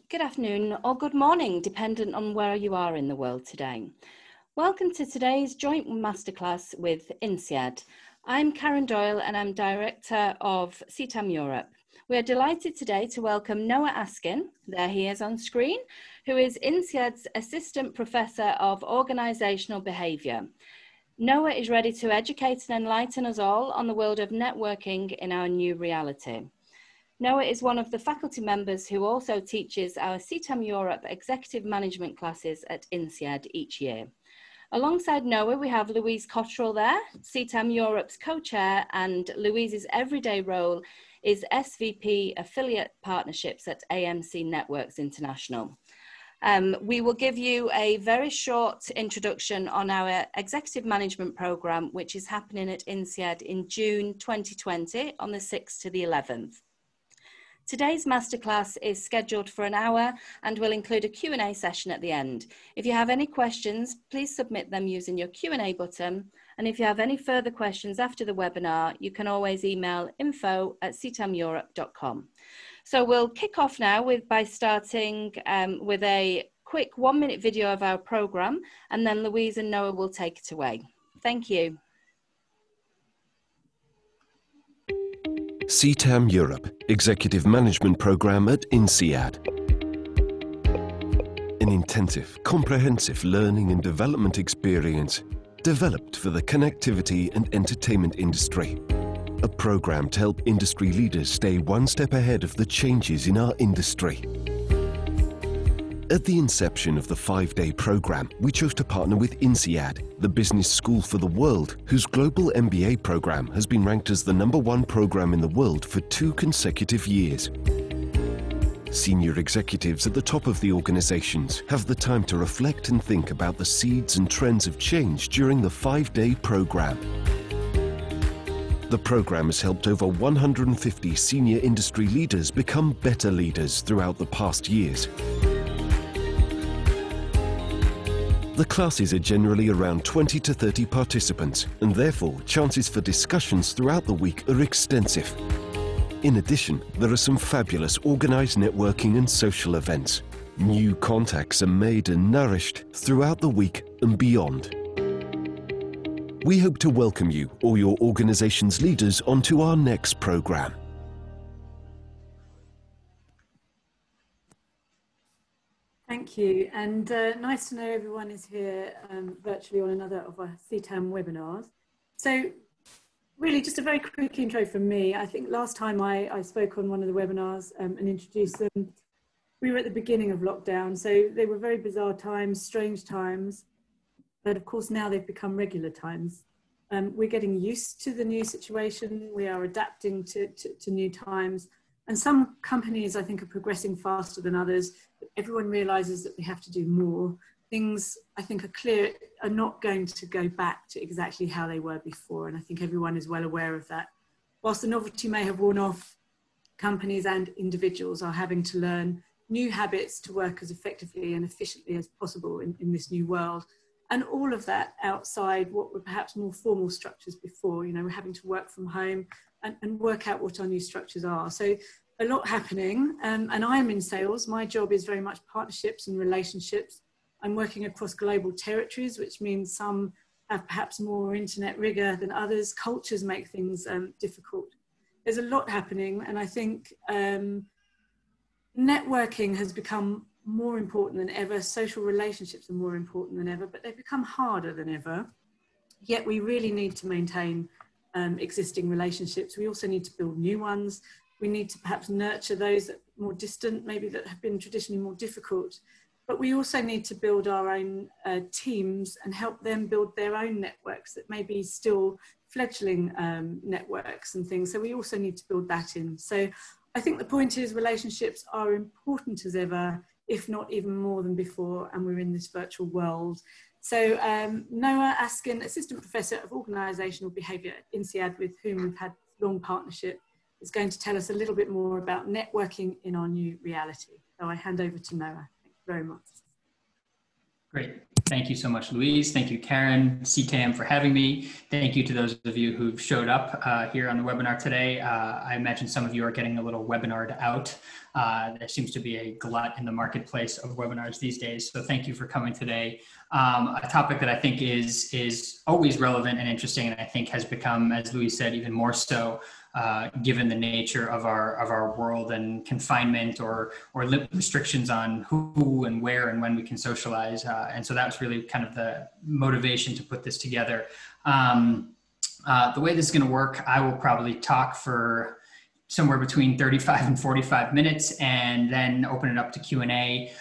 good afternoon, or good morning, dependent on where you are in the world today. Welcome to today's joint masterclass with INSEAD. I'm Karen Doyle and I'm Director of CETAM Europe. We are delighted today to welcome Noah Askin, there he is on screen, who is INSEAD's Assistant Professor of Organisational Behaviour. Noah is ready to educate and enlighten us all on the world of networking in our new reality. Noah is one of the faculty members who also teaches our CETAM Europe Executive Management classes at INSEAD each year. Alongside Noah, we have Louise Cottrell there, CETAM Europe's co-chair, and Louise's everyday role is SVP Affiliate Partnerships at AMC Networks International. We will give you a very short introduction on our Executive Management Programme, which is happening at INSEAD in June 2020 on the 6th to the 11th. Today's masterclass is scheduled for an hour and will include a Q&A session at the end. If you have any questions, please submit them using your Q&A button. And if you have any further questions after the webinar, you can always email info@cetameurope.com. So we'll kick off now by starting with a quick 1-minute video of our programme, and then Louise and Noah will take it away. Thank you. CETAM Europe Executive Management Programme at INSEAD. An intensive, comprehensive learning and development experience developed for the connectivity and entertainment industry. A programme to help industry leaders stay one step ahead of the changes in our industry. At the inception of the 5-day programme, we chose to partner with INSEAD, the business school for the world, whose global MBA programme has been ranked as the #1 programme in the world for 2 consecutive years. Senior executives at the top of the organisations have the time to reflect and think about the seeds and trends of change during the 5-day programme. The programme has helped over 150 senior industry leaders become better leaders throughout the past years. The classes are generally around 20 to 30 participants, and therefore chances for discussions throughout the week are extensive. In addition, there are some fabulous organised networking and social events. New contacts are made and nourished throughout the week and beyond. We hope to welcome you or your organisation's leaders onto our next programme. Thank you, and nice to know everyone is here virtually on another of our CETAM webinars. So really just a very quick intro from me. I think last time I spoke on one of the webinars and introduced them, we were at the beginning of lockdown, so they were very bizarre times, strange times, but of course now they've become regular times. We're getting used to the new situation, we are adapting to new times, and some companies I think are progressing faster than others. Everyone realises that we have to do more. Things I think are clear are not going to go back to exactly how they were before, and I think everyone is well aware of that. Whilst the novelty may have worn off, companies and individuals are having to learn new habits to work as effectively and efficiently as possible in this new world. And all of that outside what were perhaps more formal structures before. You know, we're having to work from home and work out what our new structures are. So a lot happening, and I am in sales. My job is very much partnerships and relationships. I'm working across global territories, which means some have perhaps more internet rigor than others. Cultures make things difficult. There's a lot happening, and I think networking has become more important than ever. Social relationships are more important than ever, but they've become harder than ever. Yet we really need to maintain existing relationships. We also need to build new ones. We need to perhaps nurture those that are more distant, maybe that have been traditionally more difficult. But we also need to build our own teams and help them build their own networks that may be still fledgling networks and things. So we also need to build that in. So I think the point is relationships are important as ever, if not even more than before, and we're in this virtual world. So Noah Askin, Assistant Professor of Organisational Behaviour at INSEAD, with whom we've had long partnership, is going to tell us a little bit more about networking in our new reality. So I hand over to Noah. Thank you very much. Great. Thank you so much, Louise. Thank you, Karen, CTAM, for having me. Thank you to those of you who've showed up here on the webinar today. I imagine some of you are getting a little webinared out. There seems to be a glut in the marketplace of webinars these days. So thank you for coming today. A topic that I think is always relevant and interesting, and I think has become, as Louise said, even more so given the nature of our world and confinement or restrictions on who and where and when we can socialize. And so that was really kind of the motivation to put this together. The way this is going to work, I will probably talk for somewhere between 35 and 45 minutes and then open it up to Q&A.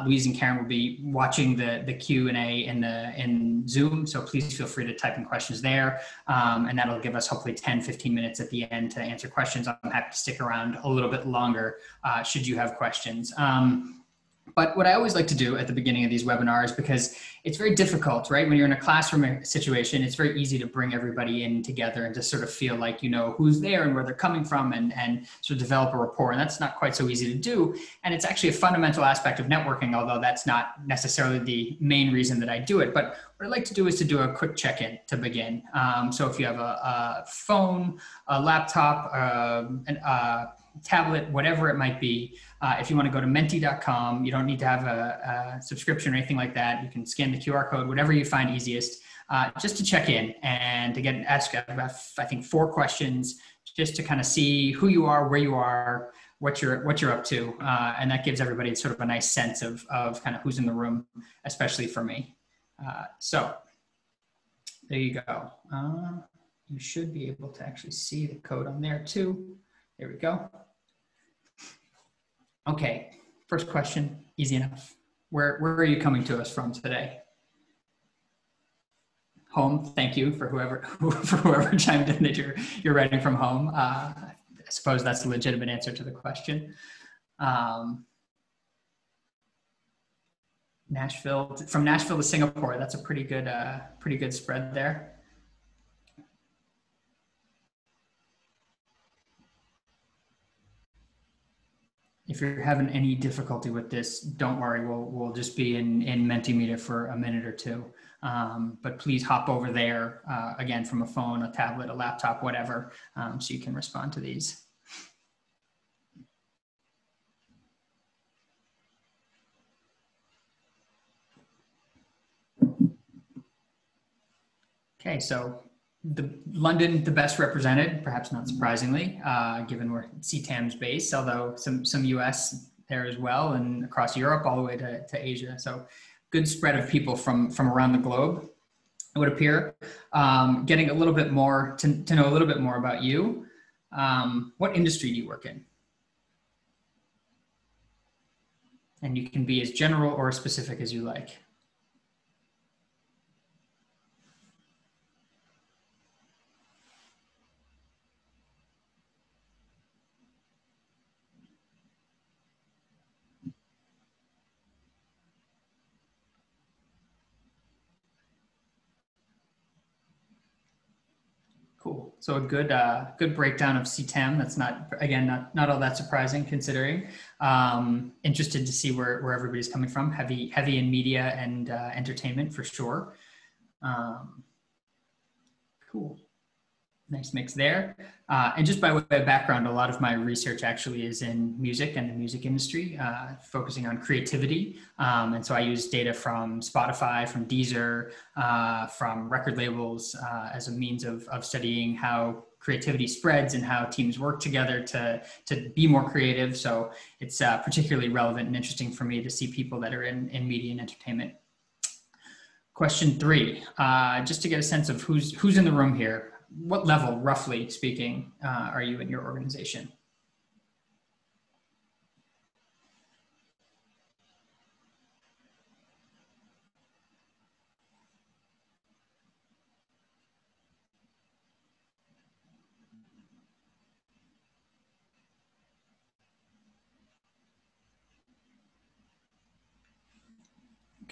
Louise and Karen will be watching the Q&A in Zoom, so please feel free to type in questions there. And that'll give us hopefully 10, 15 minutes at the end to answer questions. I'm happy to stick around a little bit longer should you have questions. But what I always like to do at the beginning of these webinars, because it's very difficult, right? When you're in a classroom situation, it's very easy to bring everybody in together and just sort of feel like you know who's there and where they're coming from and sort of develop a rapport. And that's not quite so easy to do. And it's actually a fundamental aspect of networking, although that's not necessarily the main reason that I do it. But what I'd like to do is to do a quick check-in to begin. So if you have a phone, a laptop, tablet, whatever it might be. If you want to go to menti.com, you don't need to have a subscription or anything like that. You can scan the QR code, whatever you find easiest, just to check in and to get asked about, I think, 4 questions, just to kind of see who you are, where you are, what you're up to. And that gives everybody sort of a nice sense of kind of who's in the room, especially for me. So there you go. You should be able to actually see the code on there too. There we go. Okay, first question, easy enough. Where are you coming to us from today? Home, thank you for whoever chimed in that you're writing from home. I suppose that's a legitimate answer to the question. Nashville, from Nashville to Singapore, that's a pretty good spread there. If you're having any difficulty with this, don't worry. We'll just be in Mentimeter for a minute or two. But please hop over there, again, from a phone, a tablet, a laptop, whatever, so you can respond to these. Okay, so London, the best represented, perhaps not surprisingly, given where CTAM's based, although some US there as well, and across Europe all the way to Asia. So good spread of people from around the globe, it would appear. Getting a little bit more, to know a little bit more about you. What industry do you work in? And you can be as general or specific as you like. Cool. So a good breakdown of CTAM. That's not all that surprising considering. Interested to see where everybody's coming from. Heavy in media and entertainment for sure. Cool. Nice mix there. And just by way of background, a lot of my research actually is in music and the music industry, focusing on creativity. And so I use data from Spotify, from Deezer, from record labels as a means of studying how creativity spreads and how teams work together to be more creative. So it's particularly relevant and interesting for me to see people that are in media and entertainment. Question 3, just to get a sense of who's in the room here. What level, roughly speaking, are you in your organization?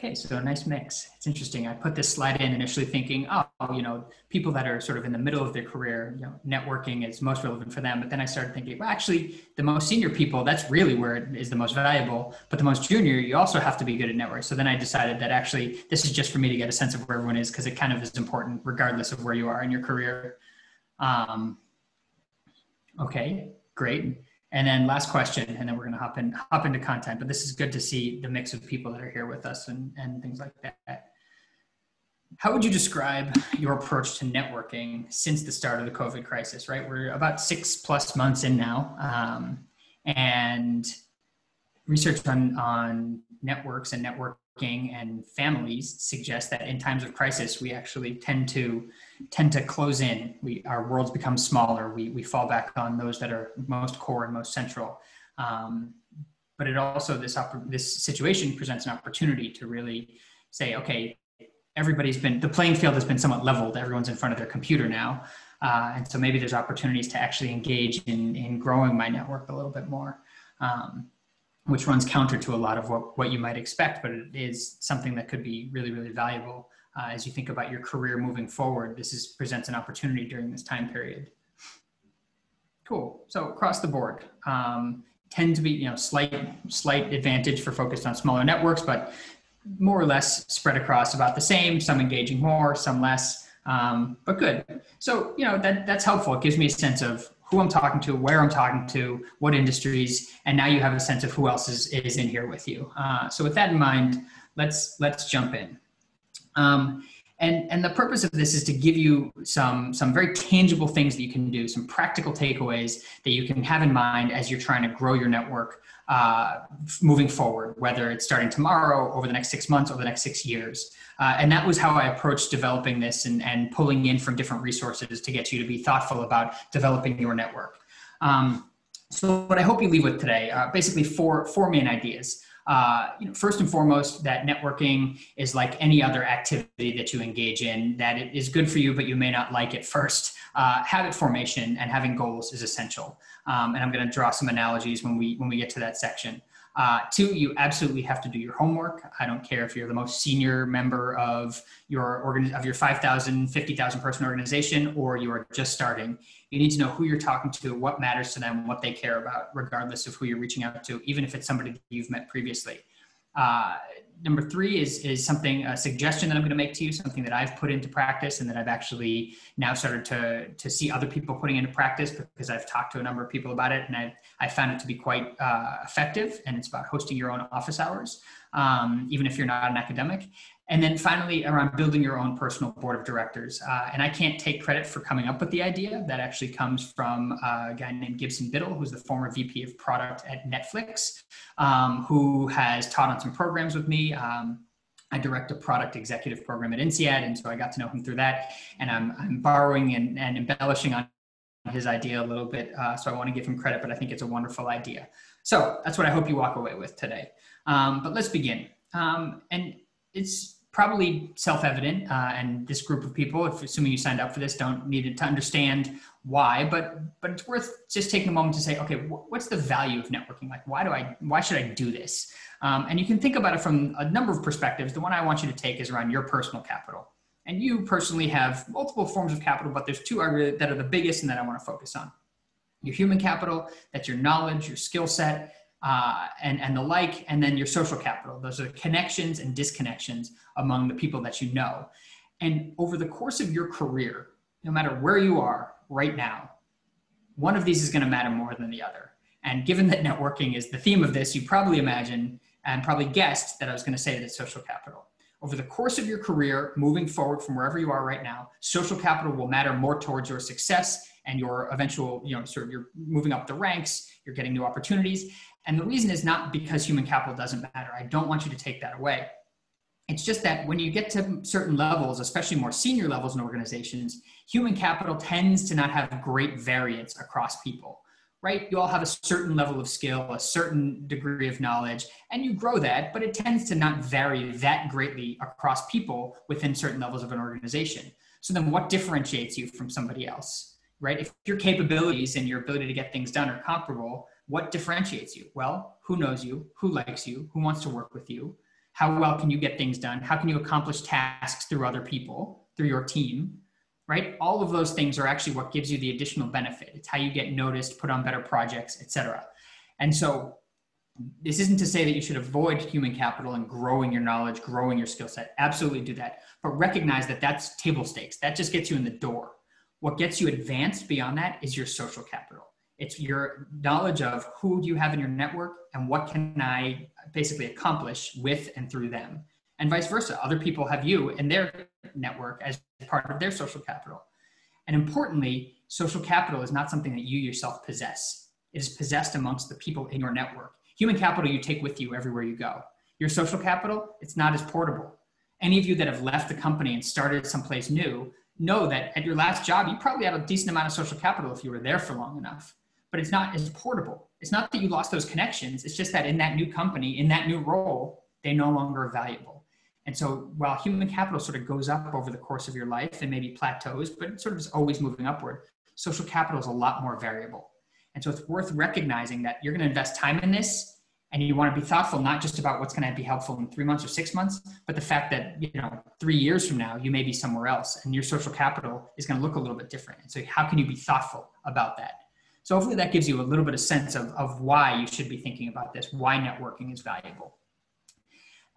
Okay, so a nice mix. It's interesting. I put this slide in initially thinking, oh, people that are sort of in the middle of their career, networking is most relevant for them. But then I started thinking, well, actually, the most senior people, that's really where it is the most valuable. But the most junior, you also have to be good at networking. So then I decided that actually, this is just for me to get a sense of where everyone is, because it kind of is important regardless of where you are in your career. Okay, great. And then last question, and then we're going to hop into content. But this is good to see the mix of people that are here with us and things like that. How would you describe your approach to networking since the start of the COVID crisis, right? We're about 6+ months in now. And research on networks and networking and families suggests that in times of crisis, we actually tend to close in. Our worlds become smaller. We fall back on those that are most core and most central. But it also, this situation presents an opportunity to really say, okay, the playing field has been somewhat leveled. Everyone's in front of their computer now. And so maybe there's opportunities to actually engage in growing my network a little bit more. Which runs counter to a lot of what you might expect, but it is something that could be really, really valuable as you think about your career moving forward. This presents an opportunity during this time period. Cool. So across the board, tend to be slight advantage for focused on smaller networks, but more or less spread across about the same. Some engaging more, some less, but good. So that's helpful. It gives me a sense of who I'm talking to, where I'm talking to, what industries, and now you have a sense of who else is in here with you. So with that in mind, let's jump in. And the purpose of this is to give you some very tangible things that you can do, some practical takeaways that you can have in mind as you're trying to grow your network moving forward, whether it's starting tomorrow, over the next 6 months, over the next 6 years. And that was how I approached developing this and pulling in from different resources to get you to be thoughtful about developing your network. So what I hope you leave with today, basically four main ideas. First and foremost, that networking is like any other activity that you engage in, that it is good for you, but you may not like it first. Habit formation and having goals is essential. And I'm going to draw some analogies when we get to that section. 2, you absolutely have to do your homework. I don't care if you're the most senior member of your 5,000, 50,000 person organization, or you are just starting. You need to know who you're talking to, what matters to them, what they care about, regardless of who you're reaching out to, even if it's somebody that you've met previously. Number 3 is a suggestion that I'm going to make to you, something that I've put into practice and that I've actually now started to see other people putting into practice, because I've talked to a number of people about it, and I found it to be quite effective. And it's about hosting your own office hours, even if you're not an academic. And then finally, around building your own personal board of directors. And I can't take credit for coming up with the idea. That actually comes from a guy named Gibson Biddle, who's the former VP of product at Netflix, who has taught on some programs with me. I direct a product executive program at INSEAD, and so I got to know him through that. And I'm borrowing and embellishing on his idea a little bit, so I want to give him credit, but I think it's a wonderful idea. So that's what I hope you walk away with today. But let's begin. And it's probably self-evident, and this group of people, assuming you signed up for this, don't need to understand why, but it's worth just taking a moment to say, okay, what's the value of networking? Like, why should I do this? And you can think about it from a number of perspectives. The one I want you to take is around your personal capital. And you personally have multiple forms of capital, but there's 2 that are the biggest and that I want to focus on. Your human capital, that's your knowledge, your skill set, and the like, and then your social capital. Those are connections and disconnections among the people that you know. And over the course of your career, no matter where you are right now, one of these is going to matter more than the other. And given that networking is the theme of this, you probably imagine and probably guessed that I was going to say that it's social capital. Over the course of your career, moving forward from wherever you are right now, social capital will matter more towards your success and your eventual, you're moving up the ranks, you're getting new opportunities. And the reason is not because human capital doesn't matter. I don't want you to take that away. It's just that when you get to certain levels, especially more senior levels in organizations, human capital tends to not have great variance across people, right? You all have a certain level of skill, a certain degree of knowledge, and you grow that, but it tends to not vary that greatly across people within certain levels of an organization. So then what differentiates you from somebody else, right? If your capabilities and your ability to get things done are comparable, what differentiates you? Well, who knows you? Who likes you? Who wants to work with you? How well can you get things done? How can you accomplish tasks through other people, through your team, right? All of those things are actually what gives you the additional benefit. It's how you get noticed, put on better projects, etc. And so this isn't to say that you should avoid human capital and growing your knowledge, growing your skill set. Absolutely do that. But recognize that that's table stakes. That just gets you in the door. What gets you advanced beyond that is your social capital. It's your knowledge of who do you have in your network and what can I basically accomplish with and through them. And vice versa. Other people have you in their network as part of their social capital. And importantly, social capital is not something that you yourself possess. It is possessed amongst the people in your network. Human capital you take with you everywhere you go. Your social capital, it's not as portable. Any of you that have left the company and started someplace new know that at your last job, you probably had a decent amount of social capital if you were there for long enough, but it's not as portable. It's not that you lost those connections. It's just that in that new company, in that new role, they no longer are valuable. And so while human capital sort of goes up over the course of your life and maybe plateaus, but it sort of is always moving upward, social capital is a lot more variable. And so it's worth recognizing that you're going to invest time in this and you want to be thoughtful, not just about what's going to be helpful in 3 months or 6 months, but the fact that, 3 years from now, you may be somewhere else and your social capital is going to look a little bit different. And so how can you be thoughtful about that? So hopefully that gives you a little bit of sense of why you should be thinking about this, why networking is valuable.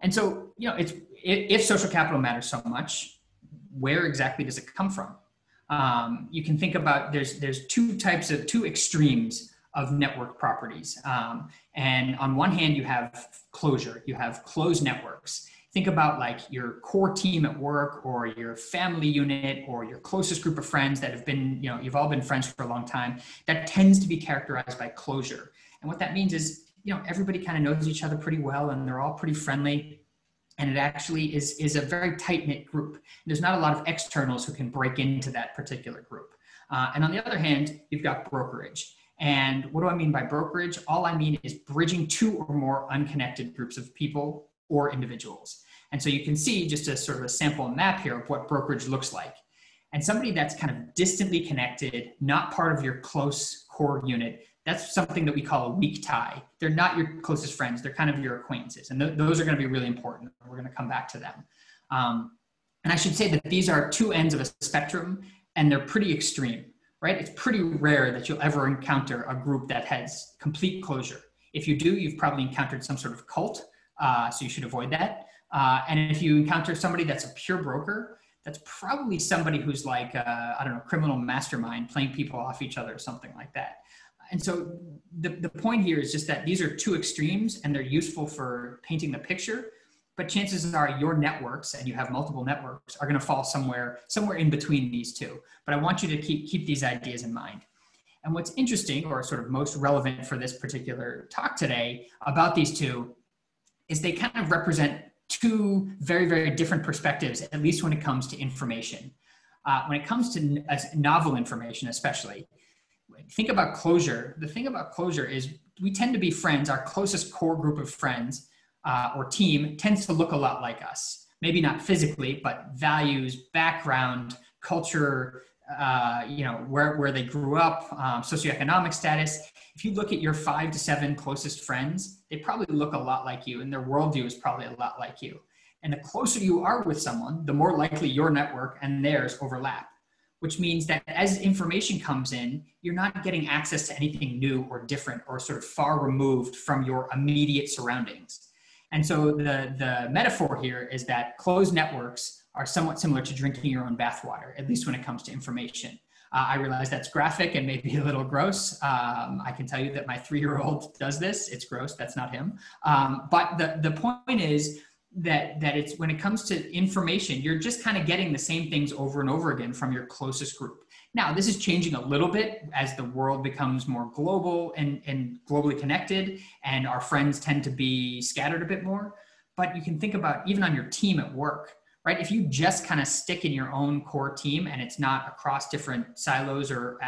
And so, if social capital matters so much, where exactly does it come from? You can think about, there's two extremes of network properties. And on one hand, you have closure, you have closed networks. Think about like your core team at work or your family unit or your closest group of friends that have been, you've all been friends for a long time. That tends to be characterized by closure. And what that means is, everybody kind of knows each other pretty well and they're all pretty friendly. And it actually is a very tight-knit group. There's not a lot of externals who can break into that particular group. And on the other hand, you've got brokerage. And what do I mean by brokerage? All I mean is bridging two or more unconnected groups of people or individuals. And so you can see just a sort of a sample map here of what brokerage looks like. And somebody that's kind of distantly connected, not part of your close core unit, that's something that we call a weak tie. They're not your closest friends. They're kind of your acquaintances. And those are going to be really important. We're going to come back to them. And I should say that these are two ends of a spectrum and they're pretty extreme, right? It's pretty rare that you'll ever encounter a group that has complete closure. If you do, you've probably encountered some sort of cult. So you should avoid that. And if you encounter somebody that's a pure broker, that's probably somebody who's like, criminal mastermind, playing people off each other or something like that. And so the point here is just that these are two extremes and they're useful for painting the picture, but chances are your networks, and you have multiple networks, are going to fall somewhere in between these two. But I want you to keep these ideas in mind. And what's interesting, or sort of most relevant for this particular talk today about these two, is they kind of represent two very, very different perspectives, at least when it comes to information. When it comes to novel information, especially, think about closure. The thing about closure is we tend to be friends. Our closest core group of friends or team tends to look a lot like us. Maybe not physically, but values, background, culture, where they grew up, socioeconomic status. If you look at your 5 to 7 closest friends, they probably look a lot like you and their worldview is probably a lot like you. And the closer you are with someone, the more likely your network and theirs overlap, which means that as information comes in, you're not getting access to anything new or different or sort of far removed from your immediate surroundings. And so the metaphor here is that closed networks are somewhat similar to drinking your own bathwater, at least when it comes to information. I realize that's graphic and maybe a little gross. I can tell you that my 3-year-old does this. It's gross, that's not him. But the point is that it's, when it comes to information, you're just kind of getting the same things over and over again from your closest group. Now, this is changing a little bit as the world becomes more global and globally connected, and our friends tend to be scattered a bit more. But you can think about even on your team at work, right? If you just kind of stick in your own core team and it's not across different silos or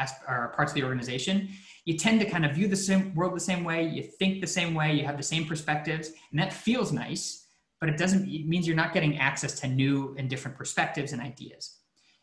parts of the organization, you tend to kind of view the same world the same way, you think the same way, you have the same perspectives, and that feels nice, but it means you're not getting access to new and different perspectives and ideas.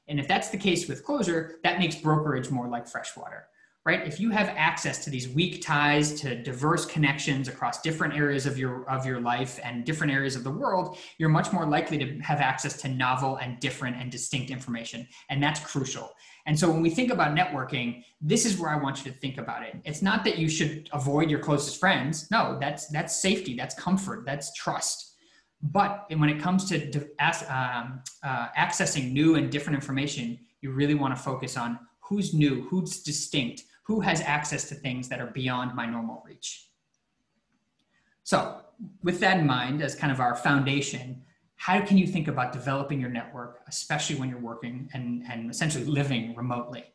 And if that's the case with closure, that makes brokerage more like freshwater, right? If you have access to these weak ties, to diverse connections across different areas of your life and different areas of the world, you're much more likely to have access to novel and different and distinct information. And that's crucial. And so when we think about networking, this is where I want you to think about it. It's not that you should avoid your closest friends. No, that's safety, that's comfort, that's trust. But when it comes to accessing new and different information, you really want to focus on who's new, who's distinct, who has access to things that are beyond my normal reach. So with that in mind, as kind of our foundation, how can you think about developing your network, especially when you're working and essentially living remotely?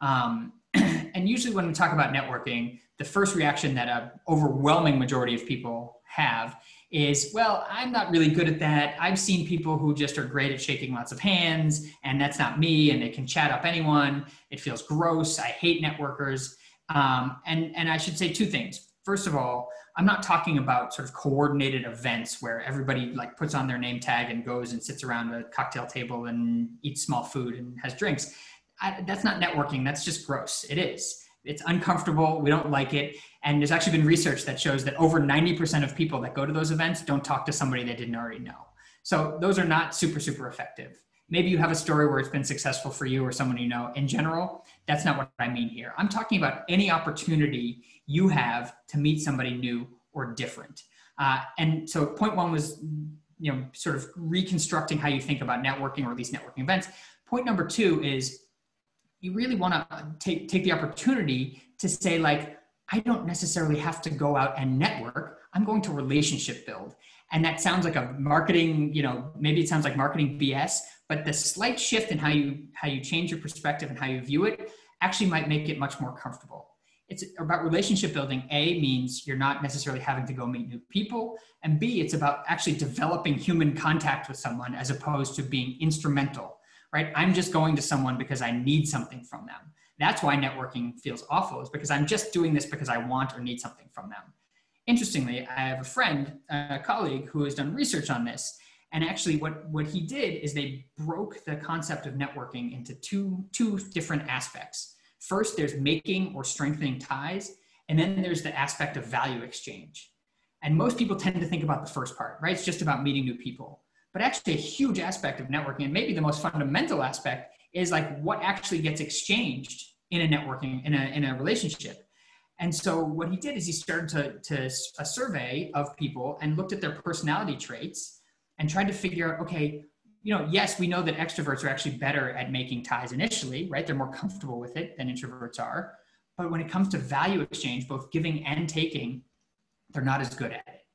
And usually when we talk about networking, the first reaction that an overwhelming majority of people have is, well, I'm not really good at that. I've seen people who just are great at shaking lots of hands, and that's not me, and they can chat up anyone. It feels gross. I hate networkers. And I should say two things. First of all, I'm not talking about sort of coordinated events where everybody like puts on their name tag and goes and sits around a cocktail table and eats small food and has drinks. That's not networking. That's just gross. It is. It's uncomfortable. We don't like it. And there's actually been research that shows that over 90% of people that go to those events don't talk to somebody they didn't already know. So those are not super, super effective. Maybe you have a story where it's been successful for you or someone you know. In general, that's not what I mean here. I'm talking about any opportunity you have to meet somebody new or different. And so point one was, sort of reconstructing how you think about networking or these networking events. Point number two is you really want to take the opportunity to say, like, I don't necessarily have to go out and network. I'm going to relationship build. And that sounds like a marketing, maybe it sounds like marketing BS, but the slight shift in how you change your perspective and how you view it actually might make it much more comfortable. It's about relationship building. A means you're not necessarily having to go meet new people. And B, it's about actually developing human contact with someone as opposed to being instrumental, right? I'm just going to someone because I need something from them. That's why networking feels awful, is because I'm just doing this because I want or need something from them. Interestingly, I have a friend, a colleague who has done research on this. And actually what he did is they broke the concept of networking into two different aspects. First, there's making or strengthening ties. And then there's the aspect of value exchange. And most people tend to think about the first part, right? It's just about meeting new people. But actually a huge aspect of networking, and maybe the most fundamental aspect, is like what actually gets exchanged in a networking, in a relationship. And so what he did is he started to a survey of people and looked at their personality traits and tried to figure out, okay, yes, we know that extroverts are actually better at making ties initially, right? They're more comfortable with it than introverts are. But when it comes to value exchange, both giving and taking, they're not as good at it.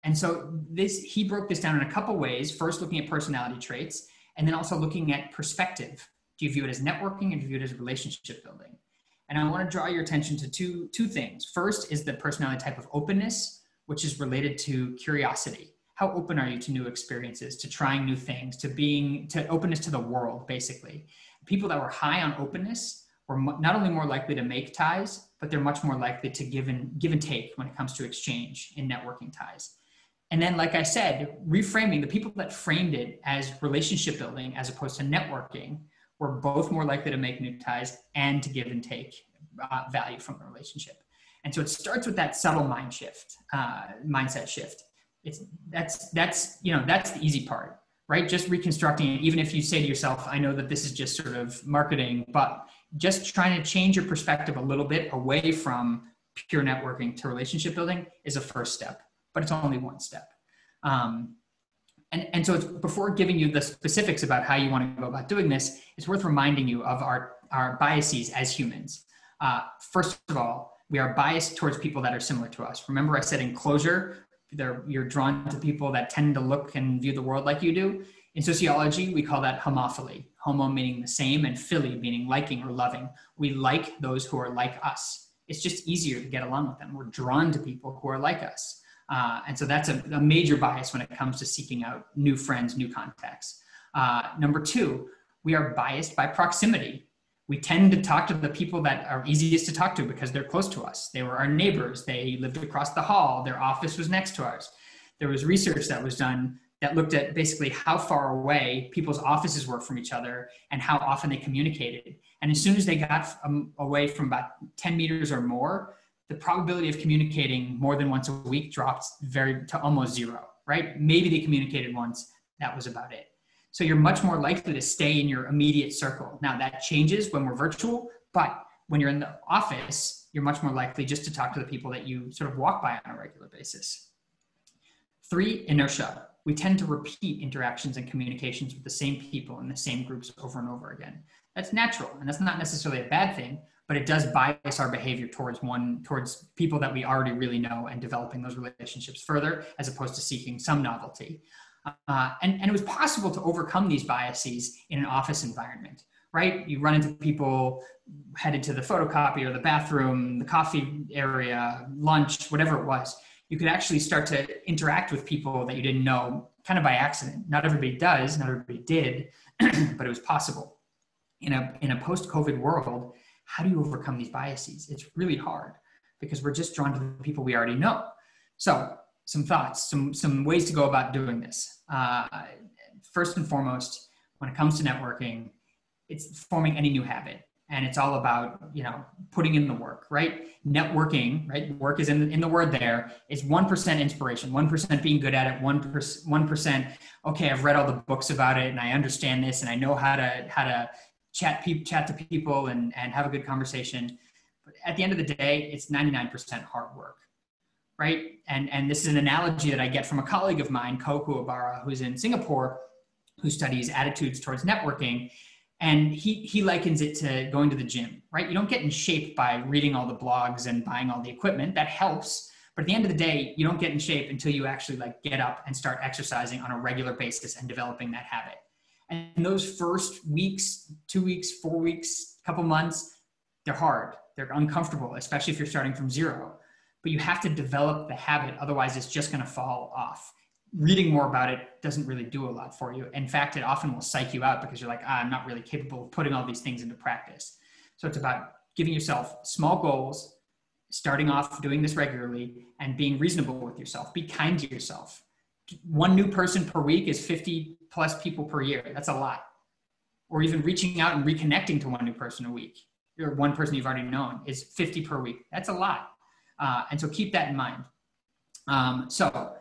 And so he broke this down in a couple ways. First, looking at personality traits, and then also looking at perspective. Do you view it as networking, and do you view it as relationship building? And I want to draw your attention to two things. First is the personality type of openness, which is related to curiosity. How open are you to new experiences, to trying new things, to openness to the world, basically? People that were high on openness were not only more likely to make ties, but they're much more likely to give and take when it comes to exchange in networking ties. And then, like I said, reframing, the people that framed it as relationship building as opposed to networking were both more likely to make new ties and to give and take value from the relationship. And so it starts with that subtle mindset shift. That's the easy part, right? Just reconstructing it. Even if you say to yourself, I know that this is just sort of marketing, but just trying to change your perspective a little bit away from pure networking to relationship building is a first step, but it's only one step. And so it's, before giving you the specifics about how you want to go about doing this, it's worth reminding you of our biases as humans. First of all, we are biased towards people that are similar to us. Remember I said in closure, you're drawn to people that tend to look and view the world like you do. In sociology, we call that homophily. Homo meaning the same, and phily meaning liking or loving. We like those who are like us. It's just easier to get along with them. We're drawn to people who are like us. And so that's a major bias when it comes to seeking out new friends, new contacts. Number two, we are biased by proximity. We tend to talk to the people that are easiest to talk to because they're close to us. They were our neighbors. They lived across the hall. Their office was next to ours. There was research that was done that looked at basically how far away people's offices were from each other and how often they communicated. And as soon as they got away from about 10 meters or more, the probability of communicating more than once a week dropped to almost zero, right? Maybe they communicated once, that was about it. So you're much more likely to stay in your immediate circle. Now that changes when we're virtual, but when you're in the office, you're much more likely just to talk to the people that you sort of walk by on a regular basis. 3, inertia. We tend to repeat interactions and communications with the same people in the same groups over and over again. That's natural, and that's not necessarily a bad thing, but it does bias our behavior towards people that we already really know and developing those relationships further, as opposed to seeking some novelty. And it was possible to overcome these biases in an office environment, right? You run into people headed to the photocopier, the bathroom, the coffee area, lunch, whatever it was. You could actually start to interact with people that you didn't know kind of by accident. Not everybody does, not everybody did, but it was possible. In a post-COVID world, how do you overcome these biases? It's really hard because we're just drawn to the people we already know. So some thoughts, some ways to go about doing this. First and foremost, when it comes to networking, it's forming any new habit. And it's all about, putting in the work, right? Networking, right? Work is in the word there, is 1% inspiration, 1% being good at it, 1%, okay, I've read all the books about it and I understand this and I know how to chat to people and have a good conversation. But at the end of the day, it's 99% hard work, right? And this is an analogy that I get from a colleague of mine, Ko Kuwabara, who's in Singapore, who studies attitudes towards networking. And he likens it to going to the gym, right? You don't get in shape by reading all the blogs and buying all the equipment. That helps. But at the end of the day, you don't get in shape until you actually get up and start exercising on a regular basis and developing that habit. And those first weeks, 2 weeks, 4 weeks, couple months, they're hard. They're uncomfortable, especially if you're starting from zero. But you have to develop the habit. Otherwise, it's just going to fall off. Reading more about it doesn't really do a lot for you. In fact, it often will psych you out because you're like, I'm not really capable of putting all these things into practice. So it's about giving yourself small goals, starting off doing this regularly, and being reasonable with yourself. Be kind to yourself. 1 new person per week is 50 plus people per year. That's a lot. Or even reaching out and reconnecting to 1 new person a week, or 1 person you've already known, is 50 per week. That's a lot. And so keep that in mind. So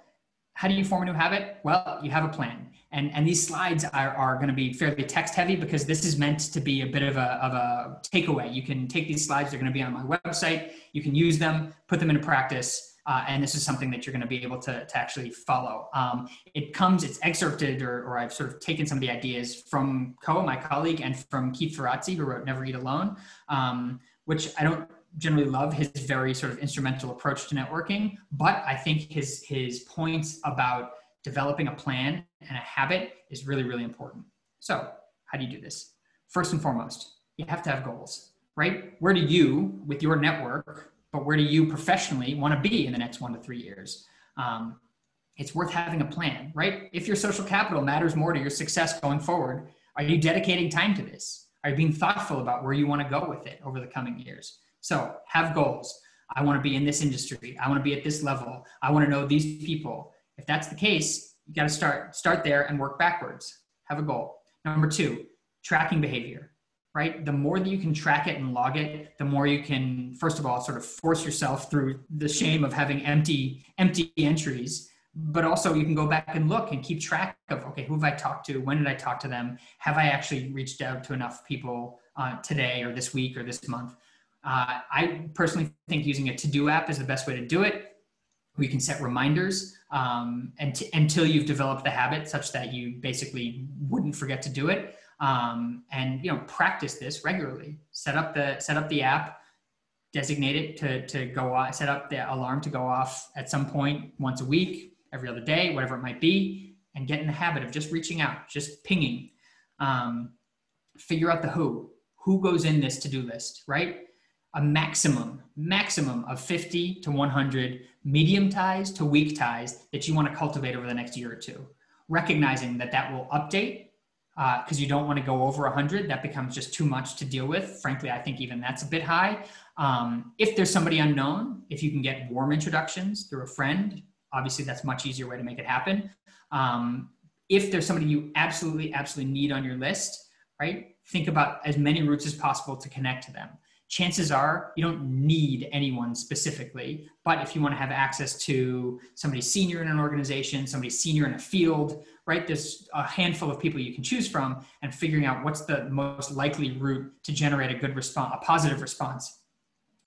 how do you form a new habit? Well, you have a plan. And these slides are going to be fairly text heavy because this is meant to be a bit of a takeaway. You can take these slides, they're going to be on my website. You can use them, put them into practice. And this is something that you're going to be able to actually follow. It's excerpted, or I've sort of taken some of the ideas from Ko, my colleague, and from Keith Ferrazzi, who wrote Never Eat Alone, which I don't generally love his very sort of instrumental approach to networking, but I think his points about developing a plan and a habit is really, really important. So how do you do this? First and foremost, you have to have goals, right? Where do you, with your network, but where do you professionally want to be in the next 1 to 3 years? It's worth having a plan, right? If your social capital matters more to your success going forward, are you dedicating time to this? Are you being thoughtful about where you want to go with it over the coming years? So have goals. I want to be in this industry. I want to be at this level. I want to know these people. If that's the case, you got to start there and work backwards. Have a goal. Number 2, tracking behavior, right? The more that you can track it and log it, the more you can, first of all, sort of force yourself through the shame of having empty entries, but also you can go back and look and keep track of, okay, who have I talked to? When did I talk to them? Have I actually reached out to enough people today or this week or this month? I personally think using a to-do app is the best way to do it. We can set reminders until you've developed the habit such that you basically wouldn't forget to do it. And practice this regularly. Set up the app, designate it to go off, set up the alarm to go off at some point once a week, every other day, whatever it might be, and get in the habit of just reaching out, just pinging. Figure out the who goes in this to-do list, right? A maximum of 50 to 100 medium ties to weak ties that you want to cultivate over the next year or 2. Recognizing that will update because you don't want to go over 100. That becomes just too much to deal with. Frankly, I think even that's a bit high. If there's somebody unknown, if you can get warm introductions through a friend, obviously that's a much easier way to make it happen. If there's somebody you absolutely need on your list, right? Think about as many routes as possible to connect to them. Chances are you don't need anyone specifically, but if you want to have access to somebody senior in an organization, somebody senior in a field, right? There's a handful of people you can choose from, and figuring out what's the most likely route to generate a good response, a positive response,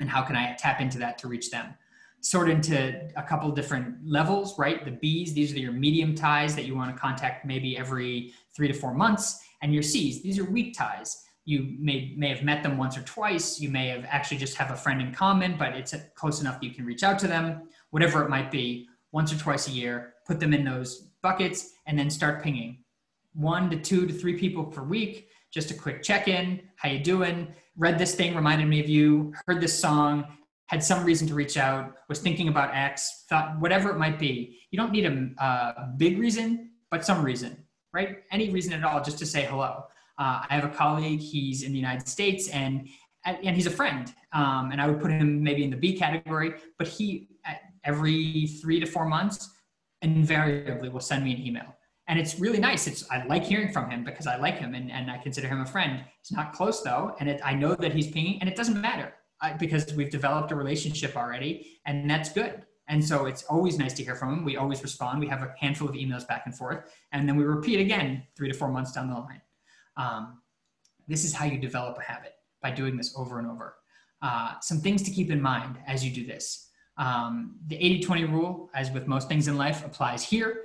and how can I tap into that to reach them. Sort into a couple different levels, right? The B's, these are your medium ties that you want to contact maybe every 3 to 4 months, and your C's, these are weak ties. You may have met them once or twice. You may have actually just have a friend in common, but it's close enough that you can reach out to them, whatever it might be, once or twice a year, put them in those buckets, and then start pinging 1 to 2 to 3 people per week. Just a quick check-in. How you doing? Read this thing, reminded me of you, heard this song, had some reason to reach out, was thinking about X, thought, whatever it might be. You don't need a big reason, but some reason, right? Any reason at all, just to say hello. I have a colleague, he's in the United States, and he's a friend. And I would put him maybe in the B category, but he, every 3 to 4 months, invariably will send me an email. And it's really nice. I like hearing from him because I like him and I consider him a friend. He's not close though, and I know that he's pinging, and it doesn't matter because we've developed a relationship already, and that's good. And so it's always nice to hear from him. We always respond. We have a handful of emails back and forth, and then we repeat again 3 to 4 months down the line. This is how you develop a habit, by doing this over and over. Some things to keep in mind as you do this. The 80-20 rule, as with most things in life, applies here.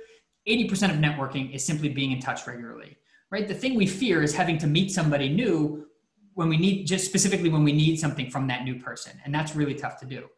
80% of networking is simply being in touch regularly, right? The thing we fear is having to meet somebody new when we need, just specifically when we need something from that new person. And that's really tough to do.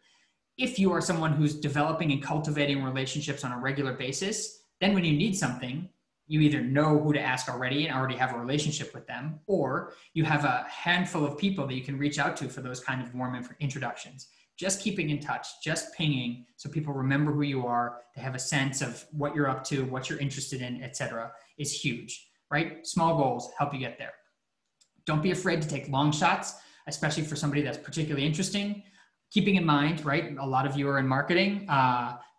If you are someone who's developing and cultivating relationships on a regular basis, then when you need something, you either know who to ask already and already have a relationship with them, or you have a handful of people that you can reach out to for those kind of warm introductions. Just keeping in touch, just pinging, so people remember who you are, they have a sense of what you're up to, what you're interested in, etc., is huge, right? Small goals help you get there. Don't be afraid to take long shots, especially for somebody that's particularly interesting. Keeping in mind, right, a lot of you are in marketing,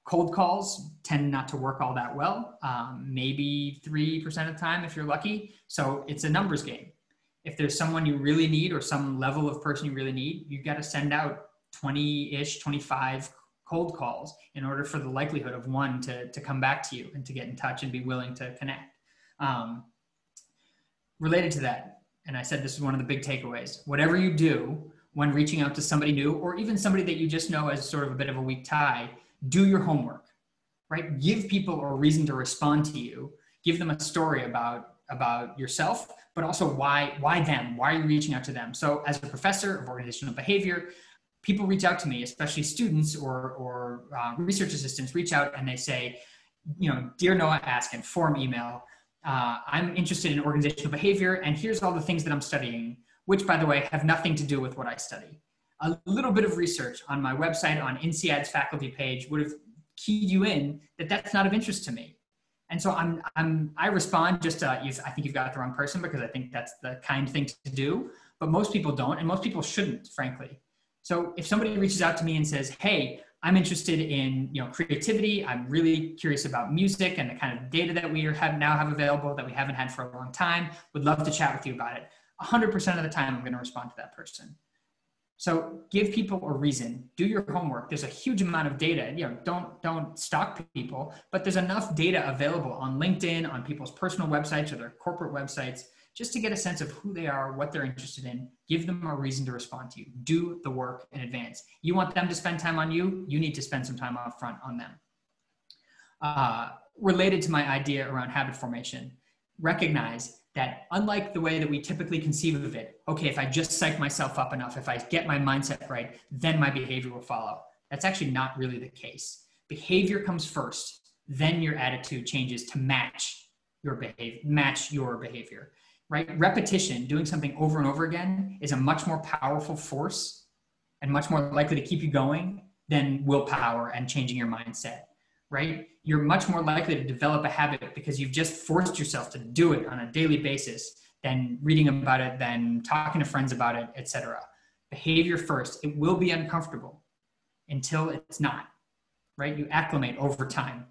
cold calls tend not to work all that well, maybe 3% of the time if you're lucky. So it's a numbers game. If there's someone you really need or some level of person you really need, you got to send out 20-ish, 25 cold calls in order for the likelihood of one to come back to you and to get in touch and be willing to connect. Related to that, and I said this is one of the big takeaways, whatever you do when reaching out to somebody new, or even somebody that you just know as sort of a bit of a weak tie, do your homework, right? Give people a reason to respond to you. Give them a story about yourself, but also why them? Why are you reaching out to them? So as a professor of organizational behavior, people reach out to me, especially students or research assistants reach out and they say, you know, dear Noah Askin, form email, I'm interested in organizational behavior, and here's all the things that I'm studying, which, by the way, have nothing to do with what I study. A little bit of research on my website, on INSEAD's faculty page, would have keyed you in that that's not of interest to me. And so I respond just to, I think you've got the wrong person, because I think that's the kind thing to do, but most people don't, and most people shouldn't, frankly. So if somebody reaches out to me and says, hey, I'm interested in, you know, creativity, I'm really curious about music and the kind of data that we now have available that we haven't had for a long time, would love to chat with you about it. 100% of the time, I'm going to respond to that person. So give people a reason, do your homework. There's a huge amount of data, you know, don't stalk people, but there's enough data available on LinkedIn, on people's personal websites or their corporate websites, just to get a sense of who they are, what they're interested in. Give them a reason to respond to you. Do the work in advance. You want them to spend time on you, you need to spend some time up front on them. Related to my idea around habit formation, recognize that unlike the way that we typically conceive of it, okay, if I just psych myself up enough, if I get my mindset right, then my behavior will follow. That's actually not really the case. Behavior comes first, then your attitude changes to match your behavior, right? Repetition, doing something over and over again, is a much more powerful force and much more likely to keep you going than willpower and changing your mindset, right? You're much more likely to develop a habit because you've just forced yourself to do it on a daily basis than reading about it, than talking to friends about it, etc. Behavior first. It will be uncomfortable until it's not. right? You acclimate over time.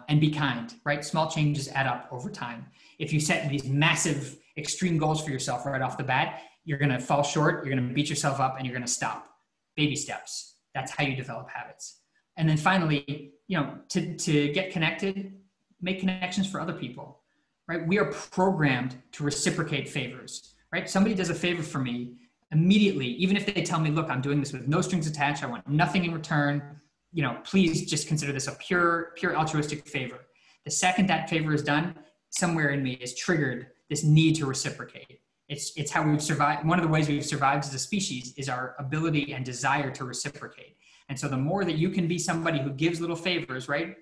And be kind, right? Small changes add up over time. If you set these massive extreme goals for yourself right off the bat, you're going to fall short, you're going to beat yourself up, and you're going to stop. Baby steps. That's how you develop habits. And then finally, to get connected, make connections for other people, right? We are programmed to reciprocate favors, right? Somebody does a favor for me immediately, even if they tell me, look, I'm doing this with no strings attached, I want nothing in return, please just consider this a pure altruistic favor. The second that favor is done, somewhere in me is triggered this need to reciprocate. It's how we've survived. One of the ways we've survived as a species is our ability and desire to reciprocate. And so the more that you can be somebody who gives little favors, right,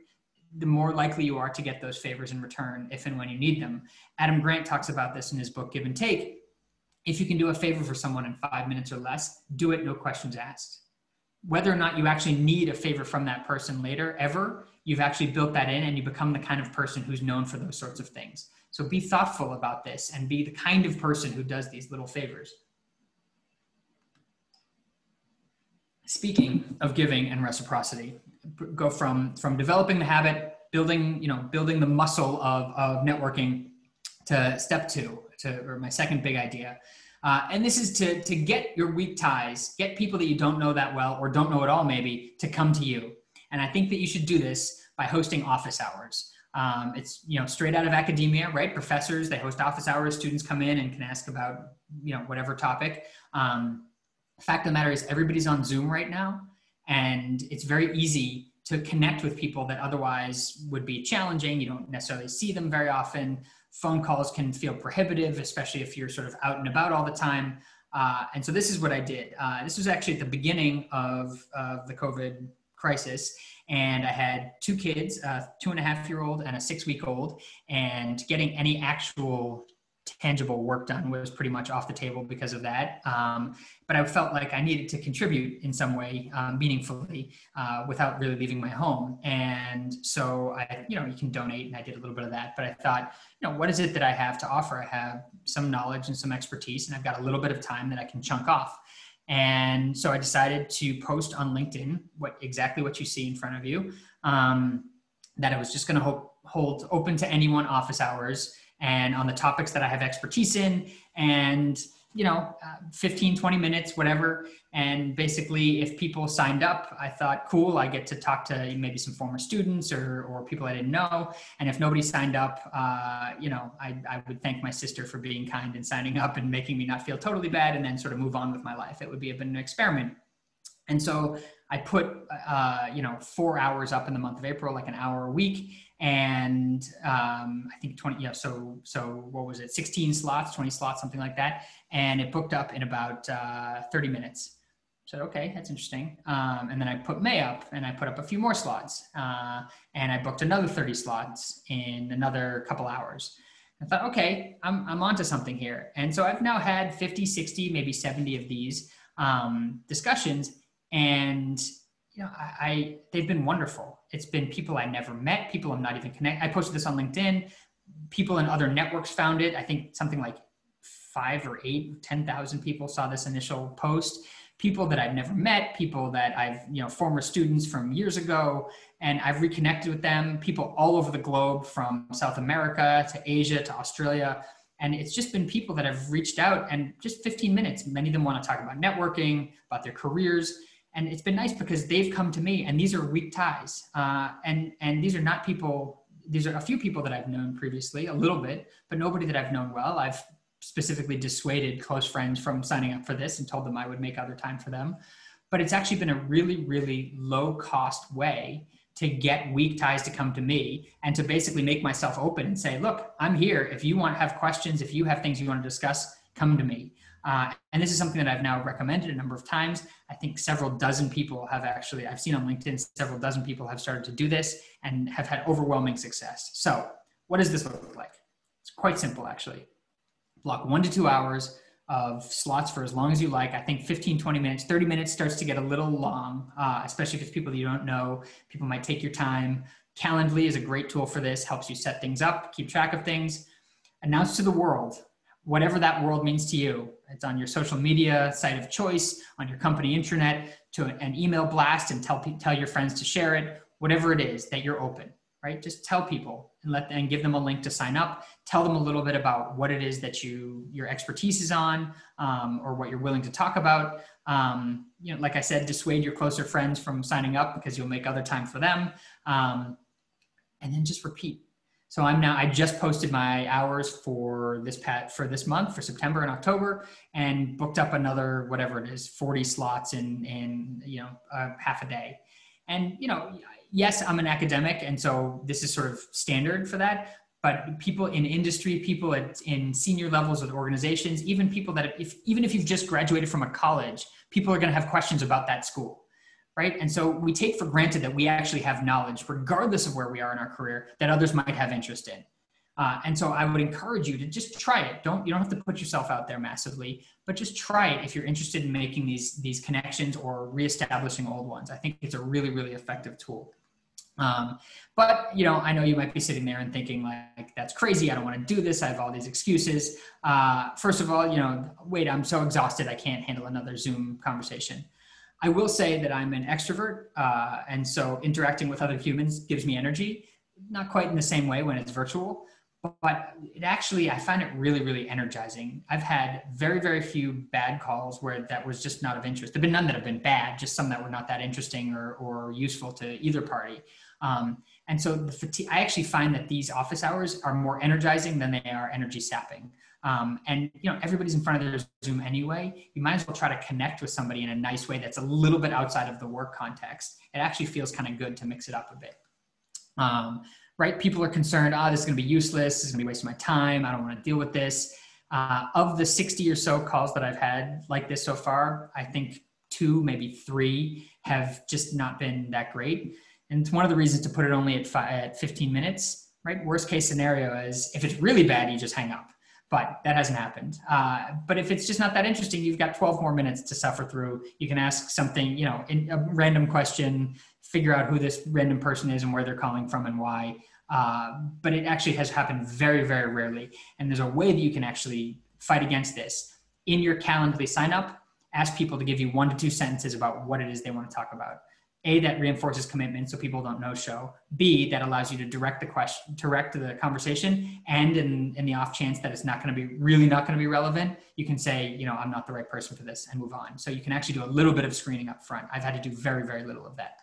the more likely you are to get those favors in return if and when you need them. Adam Grant talks about this in his book, Give and Take. If you can do a favor for someone in 5 minutes or less, do it, no questions asked. Whether or not you actually need a favor from that person later, ever, you've actually built that in and you become the kind of person who's known for those sorts of things. So be thoughtful about this and be the kind of person who does these little favors. Speaking of giving and reciprocity, go from developing the habit, building the muscle of networking, to step two, or my second big idea. And this is to get your weak ties, get people that you don't know that well or don't know at all maybe to come to you. And I think that you should do this by hosting office hours. It's straight out of academia, right? Professors, they host office hours, students come in and can ask about whatever topic. Fact of the matter is everybody's on Zoom right now, and it's very easy to connect with people that otherwise would be challenging. You don't necessarily see them very often. Phone calls can feel prohibitive, especially if you're sort of out and about all the time. And so this is what I did. This was actually at the beginning of the COVID crisis. And I had two kids, a 2.5-year-old and a 6-week-old, and getting any actual tangible work done was pretty much off the table because of that. But I felt like I needed to contribute in some way, meaningfully, without really leaving my home. And so you can donate, and I did a little bit of that, but I thought, what is it that I have to offer? I have some knowledge and some expertise, and I've got a little bit of time that I can chunk off. And so I decided to post on LinkedIn exactly what you see in front of you, that I was just going to hold open to anyone office hours, and on the topics that I have expertise in, and 15, 20 minutes, whatever. And basically if people signed up, I thought, cool, I get to talk to maybe some former students or people I didn't know. And if nobody signed up, I would thank my sister for being kind and signing up and making me not feel totally bad, and then sort of move on with my life. It would be an experiment. And so I put, 4 hours up in the month of April, like an hour a week. And I think 20, so what was it? 16 slots, 20 slots, something like that. And it booked up in about 30 minutes. So, okay, that's interesting. And then I put May up, and I put up a few more slots. And I booked another 30 slots in another couple hours. I thought, okay, I'm onto something here. And so I've now had 50, 60, maybe 70 of these discussions. And they've been wonderful. It's been people I never met, people I'm not even connected. I posted this on LinkedIn. People in other networks found it. I think something like 5 or 8, 10,000 people saw this initial post. People that I've never met, people that I've, former students from years ago, and I've reconnected with them, people all over the globe, from South America to Asia to Australia. And it's just been people that have reached out, and just 15 minutes, many of them want to talk about networking, about their careers. And it's been nice because they've come to me, and these are weak ties. And these are not people, these are a few people that I've known previously, a little bit, but nobody that I've known well. I've specifically dissuaded close friends from signing up for this and told them I would make other time for them. But it's actually been a really, really low cost way to get weak ties to come to me, and to basically make myself open and say, look, I'm here. If you want to have questions, if you have things you want to discuss, come to me. And this is something that I've now recommended a number of times. I think several dozen people have actually, I've seen on LinkedIn, several dozen people have started to do this and have had overwhelming success. So what does this look like? It's quite simple, actually. Block 1 to 2 hours of slots for as long as you like. I think 15, 20 minutes, 30 minutes starts to get a little long, especially if it's people you don't know. People might take your time. Calendly is a great tool for this, helps you set things up, keep track of things. Announce to the world whatever that world means to you. It's on your social media site of choice, on your company intranet, to an email blast, and tell your friends to share it, whatever it is that you're open, right? Just tell people and give them a link to sign up. Tell them a little bit about what it is that your expertise is on, or what you're willing to talk about. Like I said, dissuade your closer friends from signing up because you'll make other time for them. And then just repeat. So I just posted my hours for this month, for September and October, and booked up another, whatever it is, 40 slots in half a day. And, yes, I'm an academic, and so this is sort of standard for that. But people in industry, people in senior levels of organizations, even people that even if you've just graduated from a college, people are going to have questions about that school. Right. And so we take for granted that we actually have knowledge, regardless of where we are in our career, that others might have interest in. And so I would encourage you to just try it. You don't have to put yourself out there massively, but just try it if you're interested in making these connections or reestablishing old ones. I think it's a really, really effective tool. But, I know you might be sitting there and thinking like, that's crazy. I don't want to do this. I have all these excuses. First of all, wait, I'm so exhausted. I can't handle another Zoom conversation. I will say that I'm an extrovert, and so interacting with other humans gives me energy, not quite in the same way when it's virtual, but I find it really, really energizing. I've had very, very few bad calls where that was just not of interest. There've been none that have been bad, just some that were not that interesting or useful to either party. And so I actually find that these office hours are more energizing than they are energy sapping. And everybody's in front of their Zoom anyway. You might as well try to connect with somebody in a nice way that's a little bit outside of the work context. It actually feels kind of good to mix it up a bit. Right? People are concerned, this is going to be useless. This is going to be wasting my time. I don't want to deal with this. Of the 60 or so calls that I've had like this so far, I think 2, maybe 3 have just not been that great. And it's one of the reasons to put it only at 15 minutes, right? Worst case scenario is if it's really bad, you just hang up. But that hasn't happened. But if it's just not that interesting, you've got 12 more minutes to suffer through. You can ask something, in a random question, figure out who this random person is and where they're calling from and why. But it actually has happened very, very rarely. And there's a way that you can actually fight against this. In your Calendly sign up, ask people to give you 1 to 2 sentences about what it is they want to talk about. A, that reinforces commitment so people don't no-show. B, that allows you to direct the conversation. And in the off chance that it's not going to be relevant, you can say, I'm not the right person for this and move on. So you can actually do a little bit of screening up front. I've had to do very, very little of that.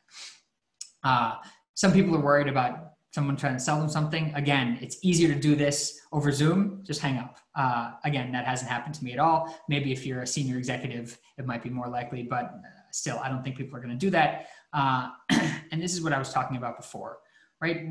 Some people are worried about someone trying to sell them something. Again, it's easier to do this over Zoom. Just hang up. Again, that hasn't happened to me at all. Maybe if you're a senior executive, it might be more likely, but still, I don't think people are going to do that. And this is what I was talking about before, right?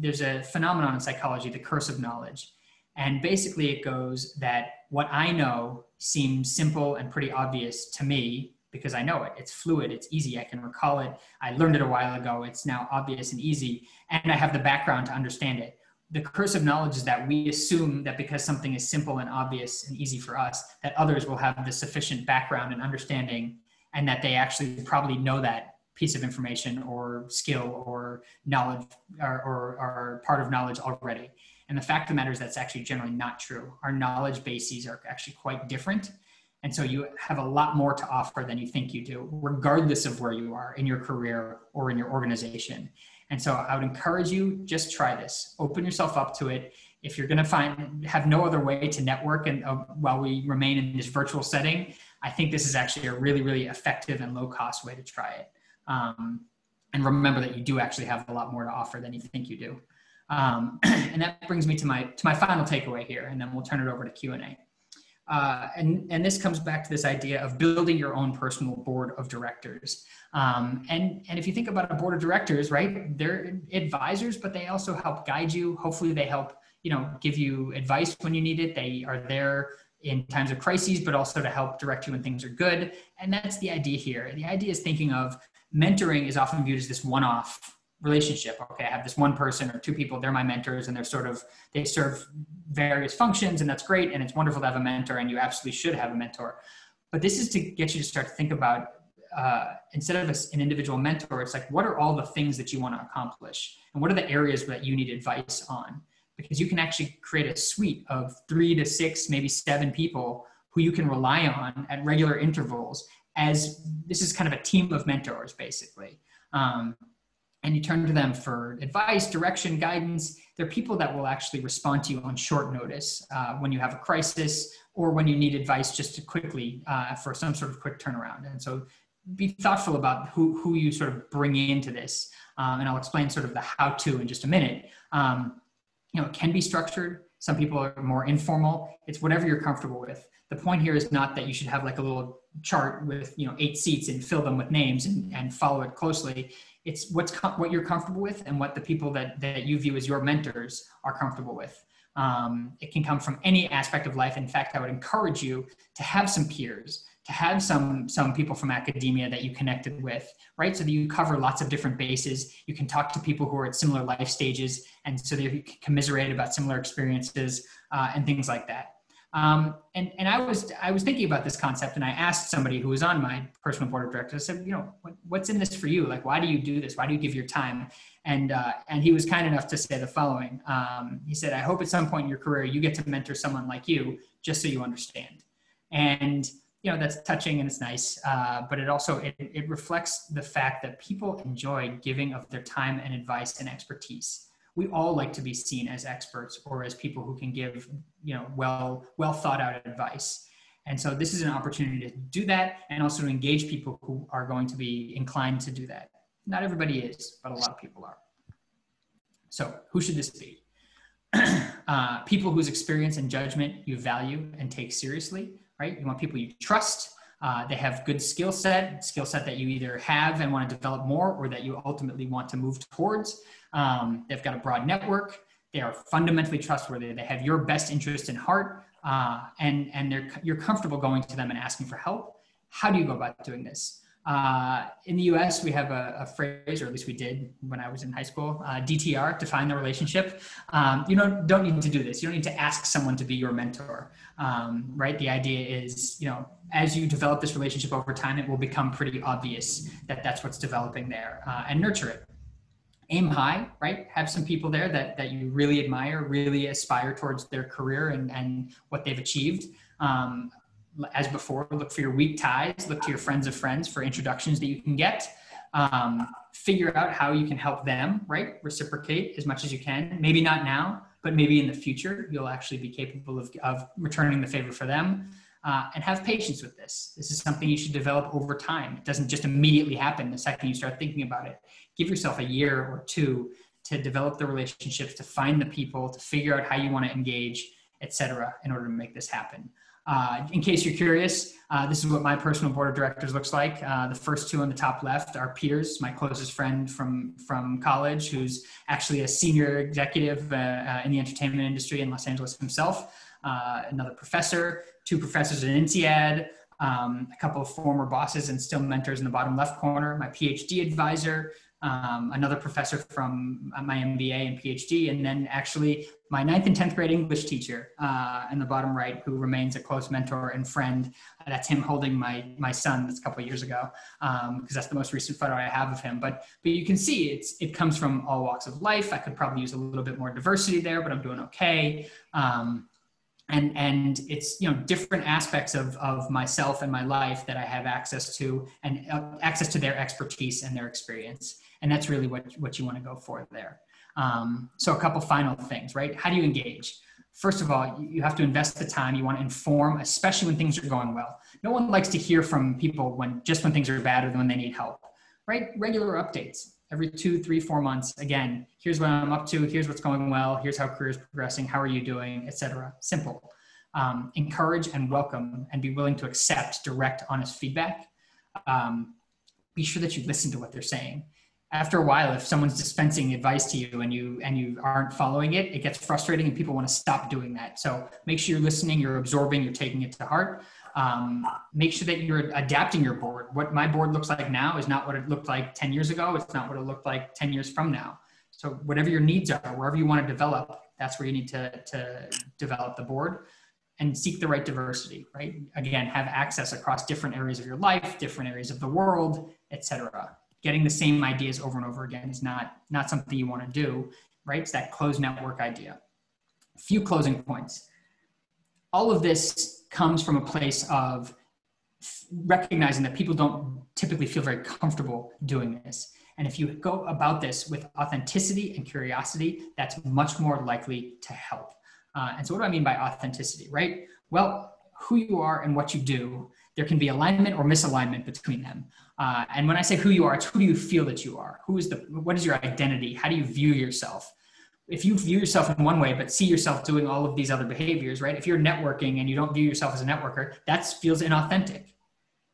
There's a phenomenon in psychology, the curse of knowledge. And basically it goes that what I know seems simple and pretty obvious to me because I know it. It's fluid, it's easy, I can recall it. I learned it a while ago, it's now obvious and easy, and I have the background to understand it. The curse of knowledge is that we assume that because something is simple and obvious and easy for us, that others will have the sufficient background and understanding and that they actually probably know that piece of information or skill or knowledge or part of knowledge already. And the fact of the matter is that's actually generally not true. Our knowledge bases are actually quite different. And so you have a lot more to offer than you think you do, regardless of where you are in your career or in your organization. And so I would encourage you, just try this. Open yourself up to it. If you're going to have no other way to network and while we remain in this virtual setting, I think this is actually a really, really effective and low cost way to try it. And remember that you do actually have a lot more to offer than you think you do. And that brings me to my final takeaway here, and then we'll turn it over to Q&A. And this comes back to this idea of building your own personal board of directors. And if you think about a board of directors, right, they're advisors, but they also help guide you. Hopefully they help, give you advice when you need it. They are there in times of crises, but also to help direct you when things are good. And that's the idea here. The idea is thinking of mentoring is often viewed as this one-off relationship. Okay, I have this one person or 2 people, they're my mentors, and they serve various functions, and that's great. And it's wonderful to have a mentor, and you absolutely should have a mentor. But this is to get you to start to think about, instead of an individual mentor, it's like, what are all the things that you want to accomplish? And what are the areas that you need advice on? because you can actually create a suite of 3 to 6, maybe 7 people who you can rely on at regular intervals, as this is kind of a team of mentors, basically. And you turn to them for advice, direction, guidance. They're people that will actually respond to you on short notice when you have a crisis, or when you need advice just to quickly for some sort of quick turnaround. And so be thoughtful about who you sort of bring into this. And I'll explain sort of the how-to in just a minute. It can be structured. Some people are more informal. It's whatever you're comfortable with. The point here is not that you should have like a little chart with 8 seats and fill them with names and follow it closely. It's what you're comfortable with, and what the people that you view as your mentors are comfortable with. It can come from any aspect of life. In fact, I would encourage you to have some peers, to have some people from academia that you connected with, right? So that you cover lots of different bases. You can talk to people who are at similar life stages, and so that you can commiserate about similar experiences and things like that. And I was thinking about this concept, and I asked somebody who was on my personal board of directors. I said, what's in this for you? Like, why do you do this? Why do you give your time? And he was kind enough to say the following. He said, I hope at some point in your career you get to mentor someone like you, just so you understand. And that's touching and it's nice, but it also it reflects the fact that people enjoy giving of their time and advice and expertise. We all like to be seen as experts, or as people who can give, well thought out advice. And so this is an opportunity to do that, and also to engage people who are going to be inclined to do that. Not everybody is, but a lot of people are. So who should this be? People whose experience and judgment you value and take seriously, right? You want people you trust. They have good skill set that you either have and want to develop more, or that you ultimately want to move towards. They've got a broad network. They are fundamentally trustworthy. They have your best interest in heart, and you're comfortable going to them and asking for help. How do you go about doing this? In the US, we have a phrase, or at least we did when I was in high school, DTR, define the relationship. You don't need to do this. You don't need to ask someone to be your mentor, right? The idea is, as you develop this relationship over time, it will become pretty obvious that that's what's developing there, and nurture it. Aim high, right? Have some people there that you really admire, really aspire towards their career and what they've achieved. As before, look for your weak ties, look to your friends of friends for introductions that you can get. Figure out how you can help them, right? Reciprocate as much as you can. Maybe not now, but maybe in the future, you'll actually be capable of returning the favor for them. And have patience with this. This is something you should develop over time. It doesn't just immediately happen the second you start thinking about it. Give yourself a year or 2 to develop the relationships, to find the people, to figure out how you want to engage, etc., in order to make this happen. In case you're curious, this is what my personal board of directors looks like. The first 2 on the top left are Peters, my closest friend from college, who's actually a senior executive in the entertainment industry in Los Angeles himself. Another professor, 2 professors at INSEAD, a couple of former bosses and still mentors in the bottom left corner, my PhD advisor, another professor from my MBA and PhD, and then actually my 9th and 10th grade English teacher in the bottom right, who remains a close mentor and friend. That's him holding my son. That's a couple of years ago, because that's the most recent photo I have of him. But you can see it comes from all walks of life. I could probably use a little bit more diversity there, but I'm doing okay. And it's, different aspects of myself and my life that I have access to, and access to their expertise and their experience. And that's really what you want to go for there. So a couple final things, right? How do you engage? First of all, you have to invest the time. You want to inform, especially when things are going well. No one likes to hear from people when things are bad or when they need help, right? Regular updates. Every 2, 3, 4 months, again, here's what I'm up to, here's what's going well, here's how career is progressing, how are you doing, etc. Simple. Encourage and welcome and be willing to accept direct, honest feedback. Be sure that you listen to what they're saying. After a while, if someone's dispensing advice to you and you aren't following it, it gets frustrating and people want to stop doing that. So make sure you're listening, you're absorbing, you're taking it to heart. Make sure that you're adapting your board. What my board looks like now is not what it looked like 10 years ago. It's not what it looked like 10 years from now. So whatever your needs are, wherever you want to develop, that's where you need to develop the board, and seek the right diversity, right? Again, have access across different areas of your life, different areas of the world, etc. Getting the same ideas over and over again is not something you want to do, right? It's that closed network idea. few closing points. All of this comes from a place of recognizing that people don't typically feel very comfortable doing this. And if you go about this with authenticity and curiosity, that's much more likely to help. And so what do I mean by authenticity, right? Well, who you are and what you do, there can be alignment or misalignment between them. And when I say who you are, it's who do you feel that you are? What is your identity? How do you view yourself? If you view yourself in one way, but see yourself doing all of these other behaviors, right? If you're networking and you don't view yourself as a networker, that feels inauthentic.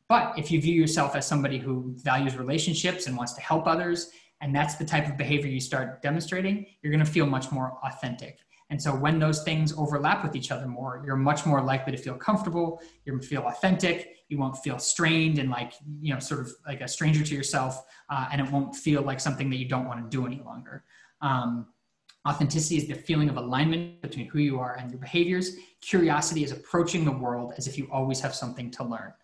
But if you view yourself as somebody who values relationships and wants to help others, and that's the type of behavior you start demonstrating, you're going to feel much more authentic. And so when those things overlap with each other more, you're much more likely to feel comfortable, you're going to feel authentic, you won't feel strained and like, sort of like a stranger to yourself, and it won't feel like something that you don't want to do any longer. Authenticity is the feeling of alignment between who you are and your behaviors. Curiosity is approaching the world as if you always have something to learn.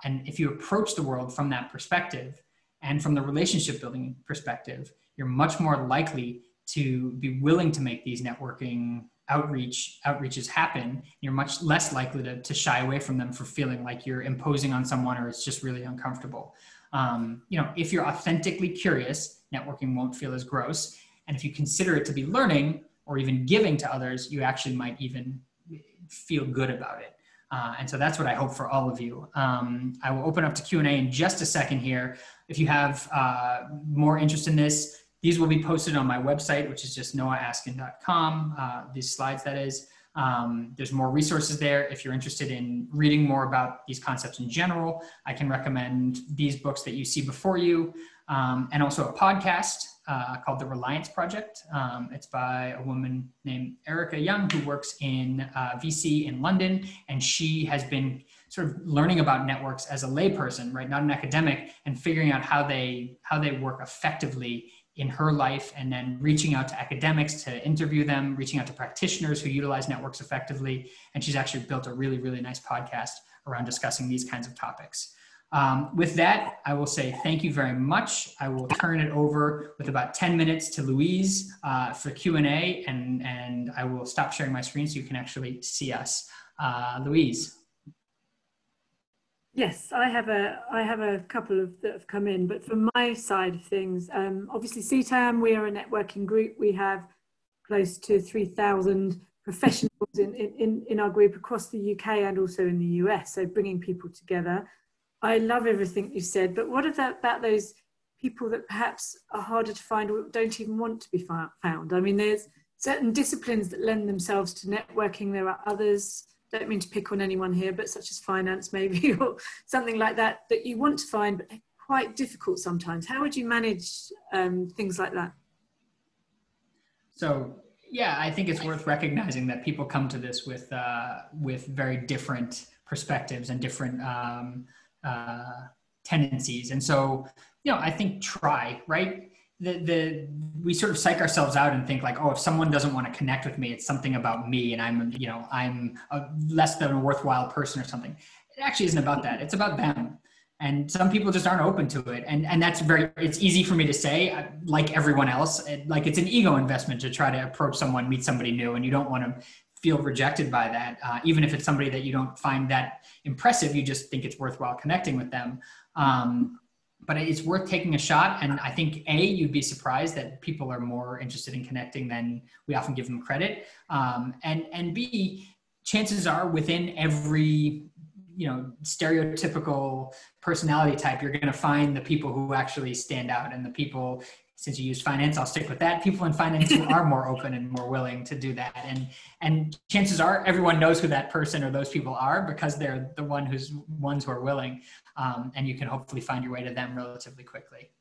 And if you approach the world from that perspective and from the relationship building perspective, you're much more likely to be willing to make these networking outreaches happen. You're much less likely to shy away from them for feeling like you're imposing on someone or it's just really uncomfortable. If you're authentically curious, networking won't feel as gross. And if you consider it to be learning or even giving to others, you actually might even feel good about it. And so that's what I hope for all of you. I will open up to Q&A in just a second here. If you have more interest in this, these will be posted on my website, which is just noahaskin.com, these slides that is. There's more resources there. If you're interested in reading more about these concepts in general, I can recommend these books that you see before you, and also a podcast called The Reliance Project. It's by a woman named Erica Young, who works in VC in London, and she has been sort of learning about networks as a layperson, right, not an academic, and figuring out how they work effectively in her life, and then reaching out to academics to interview them, reaching out to practitioners who utilize networks effectively. And she's actually built a really, really nice podcast around discussing these kinds of topics. With that, I will say thank you very much. I will turn it over with about 10 minutes to Louise for Q&A, and I will stop sharing my screen so you can actually see us. Louise. Yes, I have a couple that have come in, but from my side of things, obviously CTAM, we are a networking group. We have close to 3,000 professionals in our group across the UK and also in the US, so bringing people together. I love everything you said, but what about those people that perhaps are harder to find or don't even want to be found? I mean, there's certain disciplines that lend themselves to networking. There are others, don't mean to pick on anyone here, but such as finance maybe, or something like that you want to find, but they're quite difficult sometimes. How would you manage things like that? So, yeah, I think it's worth recognizing that people come to this with very different perspectives and different tendencies. And so, I think try, right? We sort of psych ourselves out and think like, oh, if someone doesn't want to connect with me, it's something about me and I'm a less than a worthwhile person or something. It actually isn't about that. It's about them. And some people just aren't open to it. And that's it's easy for me to say, like everyone else, like it's an ego investment to try to approach someone, meet somebody new, and you don't want to feel rejected by that. Even if it's somebody that you don't find that impressive, you just think it's worthwhile connecting with them. But it's worth taking a shot. And I think you'd be surprised that people are more interested in connecting than we often give them credit. And B, chances are within every, stereotypical personality type, you're going to find the people who actually stand out, and the people, since you used finance, I'll stick with that. People in finance who are more open and more willing to do that. And chances are everyone knows who that person or those people are because they're the ones who are willing. And you can hopefully find your way to them relatively quickly.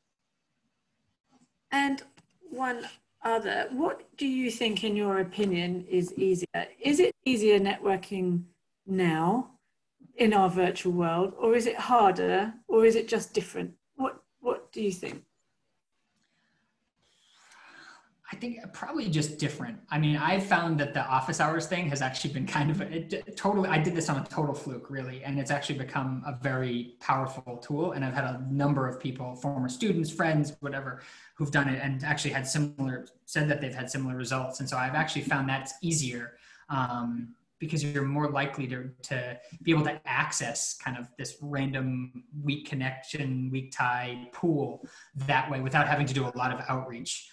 And one other, what do you think, in your opinion, is easier? Is it easier networking now in our virtual world, or is it harder, or is it just different? What do you think? I think probably just different. I mean, I've found that the office hours thing has actually been kind of totally, I did this on a total fluke really. And it's actually become a very powerful tool. And I've had a number of people, former students, friends, whatever, who've done it and actually had said that they've had similar results. And so I've actually found that's easier because you're more likely to be able to access kind of this random weak connection, weak tie pool that way without having to do a lot of outreach.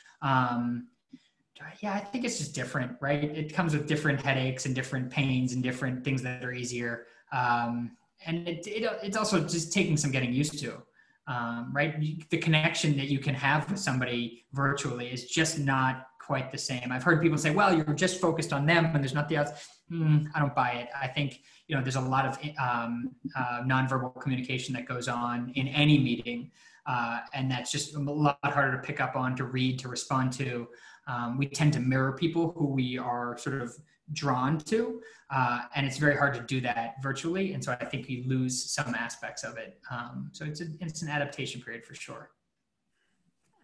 Yeah, I think it's just different, right? It comes with different headaches and different pains and different things that are easier. And it's also just taking some getting used to, right? The connection that you can have with somebody virtually is just not quite the same. I've heard people say, well, you're just focused on them and there's nothing else. I don't buy it. I think, there's a lot of nonverbal communication that goes on in any meeting. And that's just a lot harder to pick up on, to read, to respond to. We tend to mirror people who we are sort of drawn to, and it's very hard to do that virtually. And so I think we lose some aspects of it. So it's an adaptation period for sure.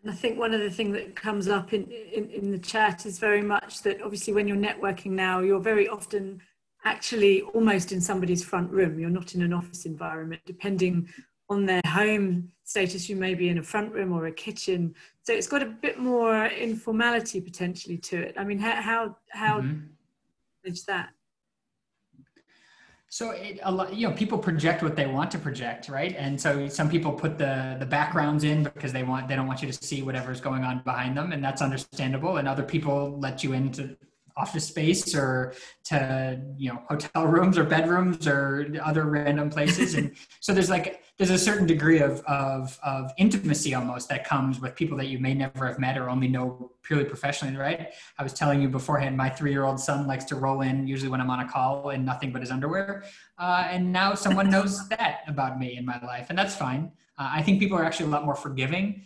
And I think one of the things that comes up in the chat is very much that obviously when you're networking now, you're very often actually almost in somebody's front room. You're not in an office environment, depending on their home status, you may be in a front room or a kitchen. So it's got a bit more informality potentially to it. I mean, how manage that? So a lot, people project what they want to project, right? And so some people put the backgrounds in because they don't want you to see whatever's going on behind them, and that's understandable. And other people let you into office space or to hotel rooms or bedrooms or other random places. And so there's a certain degree of intimacy almost that comes with people that you may never have met or only know purely professionally, right? I was telling you beforehand, my 3-year-old son likes to roll in usually when I'm on a call in nothing but his underwear. And now someone knows that about me in my life, and that's fine. I think people are actually a lot more forgiving,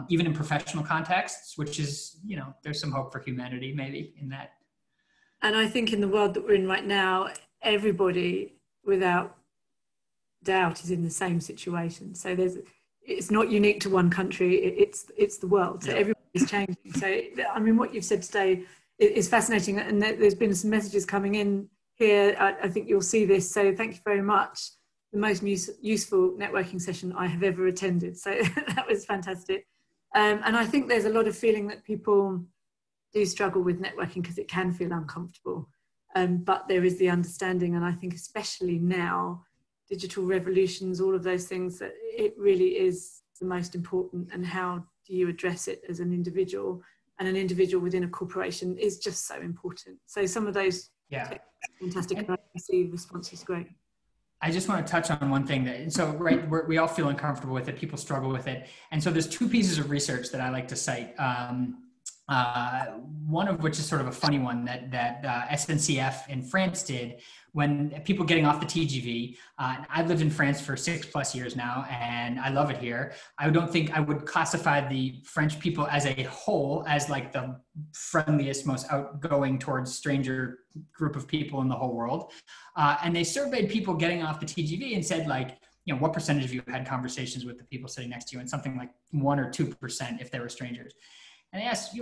even in professional contexts, which is, there's some hope for humanity maybe in that. And I think in the world that we're in right now, everybody without doubt is in the same situation. So it's not unique to one country, it's the world. So everybody's changing. So, I mean, what you've said today is fascinating. And there's been some messages coming in here. I think you'll see this. So thank you very much. The most useful networking session I have ever attended. So that was fantastic. And I think there's a lot of feeling that people do struggle with networking because it can feel uncomfortable. But there is the understanding, and I think especially now, digital revolutions, all of those things, that it really is the most important. And how do you address it as an individual, and an individual within a corporation is just so important. So some of those fantastic, and I see the response is great. I just want to touch on one thing we all feel uncomfortable with it. People struggle with it. And so there's 2 pieces of research that I like to cite. One of which is sort of a funny one that SNCF in France did when people getting off the TGV. I've lived in France for 6+ years now, and I love it here. I don't think I would classify the French people as a whole as like the friendliest, most outgoing towards stranger group of people in the whole world. And they surveyed people getting off the TGV and said, what percentage of you had conversations with the people sitting next to you? And something like 1 or 2% if they were strangers. And I asked,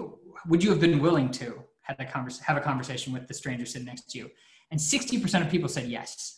would you have been willing to have a conversation with the stranger sitting next to you? And 60% of people said yes.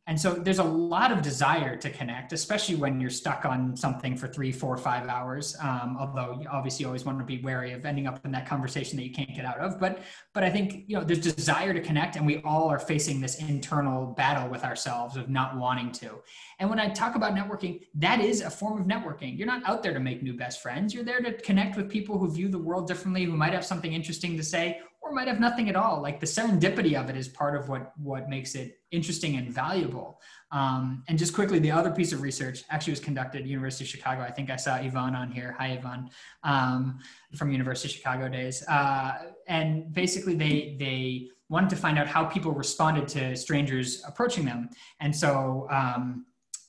And so there's a lot of desire to connect, especially when you're stuck on something for 3, 4, 5 hours. Although you obviously always want to be wary of ending up in that conversation that you can't get out of. But I think, there's desire to connect, and we all are facing this internal battle with ourselves of not wanting to. And when I talk about networking, that is a form of networking. You're not out there to make new best friends. You're there to connect with people who view the world differently, who might have something interesting to say, or might have nothing at all. Like the serendipity of it is part of what makes it interesting and valuable. And just quickly, the other piece of research actually was conducted at University of Chicago. I think I saw Yvonne on here. Hi, Yvonne, from University of Chicago days. And basically they wanted to find out how people responded to strangers approaching them. And so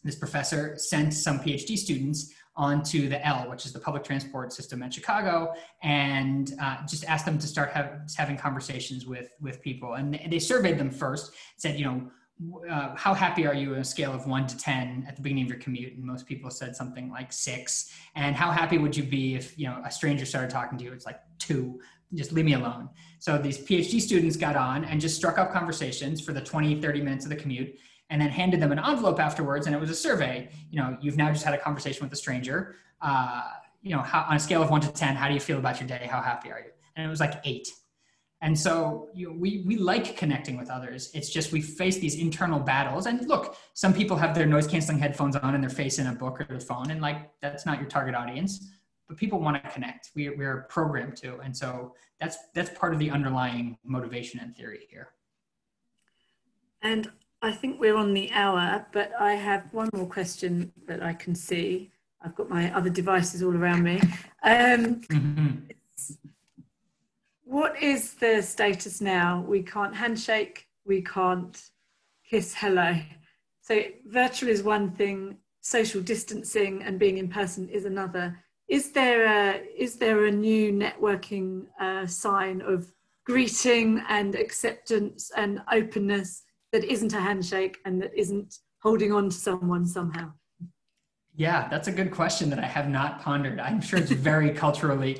this professor sent some PhD students onto the L, which is the public transport system at Chicago, and just asked them to start having conversations with people. And they surveyed them first, said, how happy are you on a scale of 1 to 10 at the beginning of your commute? And most people said something like 6. And how happy would you be if, you know, a stranger started talking to you? It's like 2, just leave me alone. So these PhD students got on and just struck up conversations for the 20, 30 minutes of the commute, and then handed them an envelope afterwards. And it was a survey. You know, you've now just had a conversation with a stranger. You know, how, on a scale of 1 to 10, how do you feel about your day? How happy are you? And it was like 8. And so we like connecting with others. It's just we face these internal battles. And look, some people have their noise canceling headphones on and they're facing a book or their phone, and like that's not your target audience. But people want to connect. We're programmed to, and so that's part of the underlying motivation and theory here. And I think we're on the hour, but I have one more question that I can see. I've got my other devices all around me. What is the status now? We can't handshake, we can't kiss hello. So virtual is one thing, social distancing and being in person is another. Is there a new networking sign of greeting and acceptance and openness that isn't a handshake and that isn't holding on to someone somehow? Yeah, that's a good question that I have not pondered. I'm sure it's very culturally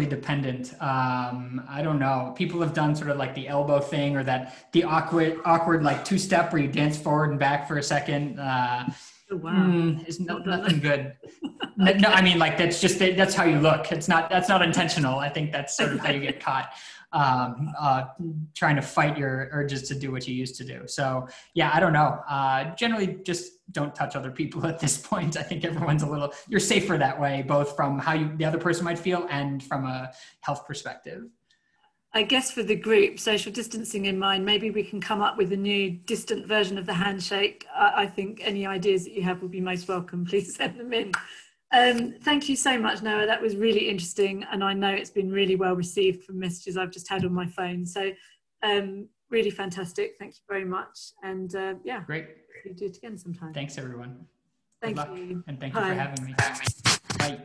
dependent. I don't know. People have done sort of like the elbow thing, or the awkward like 2-step where you dance forward and back for a second. Oh, wow. It's nothing good. No, I mean, like that's how you look. That's not intentional. I think that's sort of how you get caught. Trying to fight your urges to do what you used to do. So yeah, I don't know. Generally just don't touch other people at this point. I think everyone's you're safer that way, both from how the other person might feel and from a health perspective. I guess for the group, social distancing in mind, maybe we can come up with a new distant version of the handshake. I think any ideas that you have will be most welcome. Please send them in. Thank you so much, Noah. That was really interesting. And I know it's been really well received from messages I've just had on my phone. So really fantastic. Thank you very much. And yeah, great. We'll do it again sometime. Thanks, everyone. Thank Good luck. you. And thank you for having me. Bye.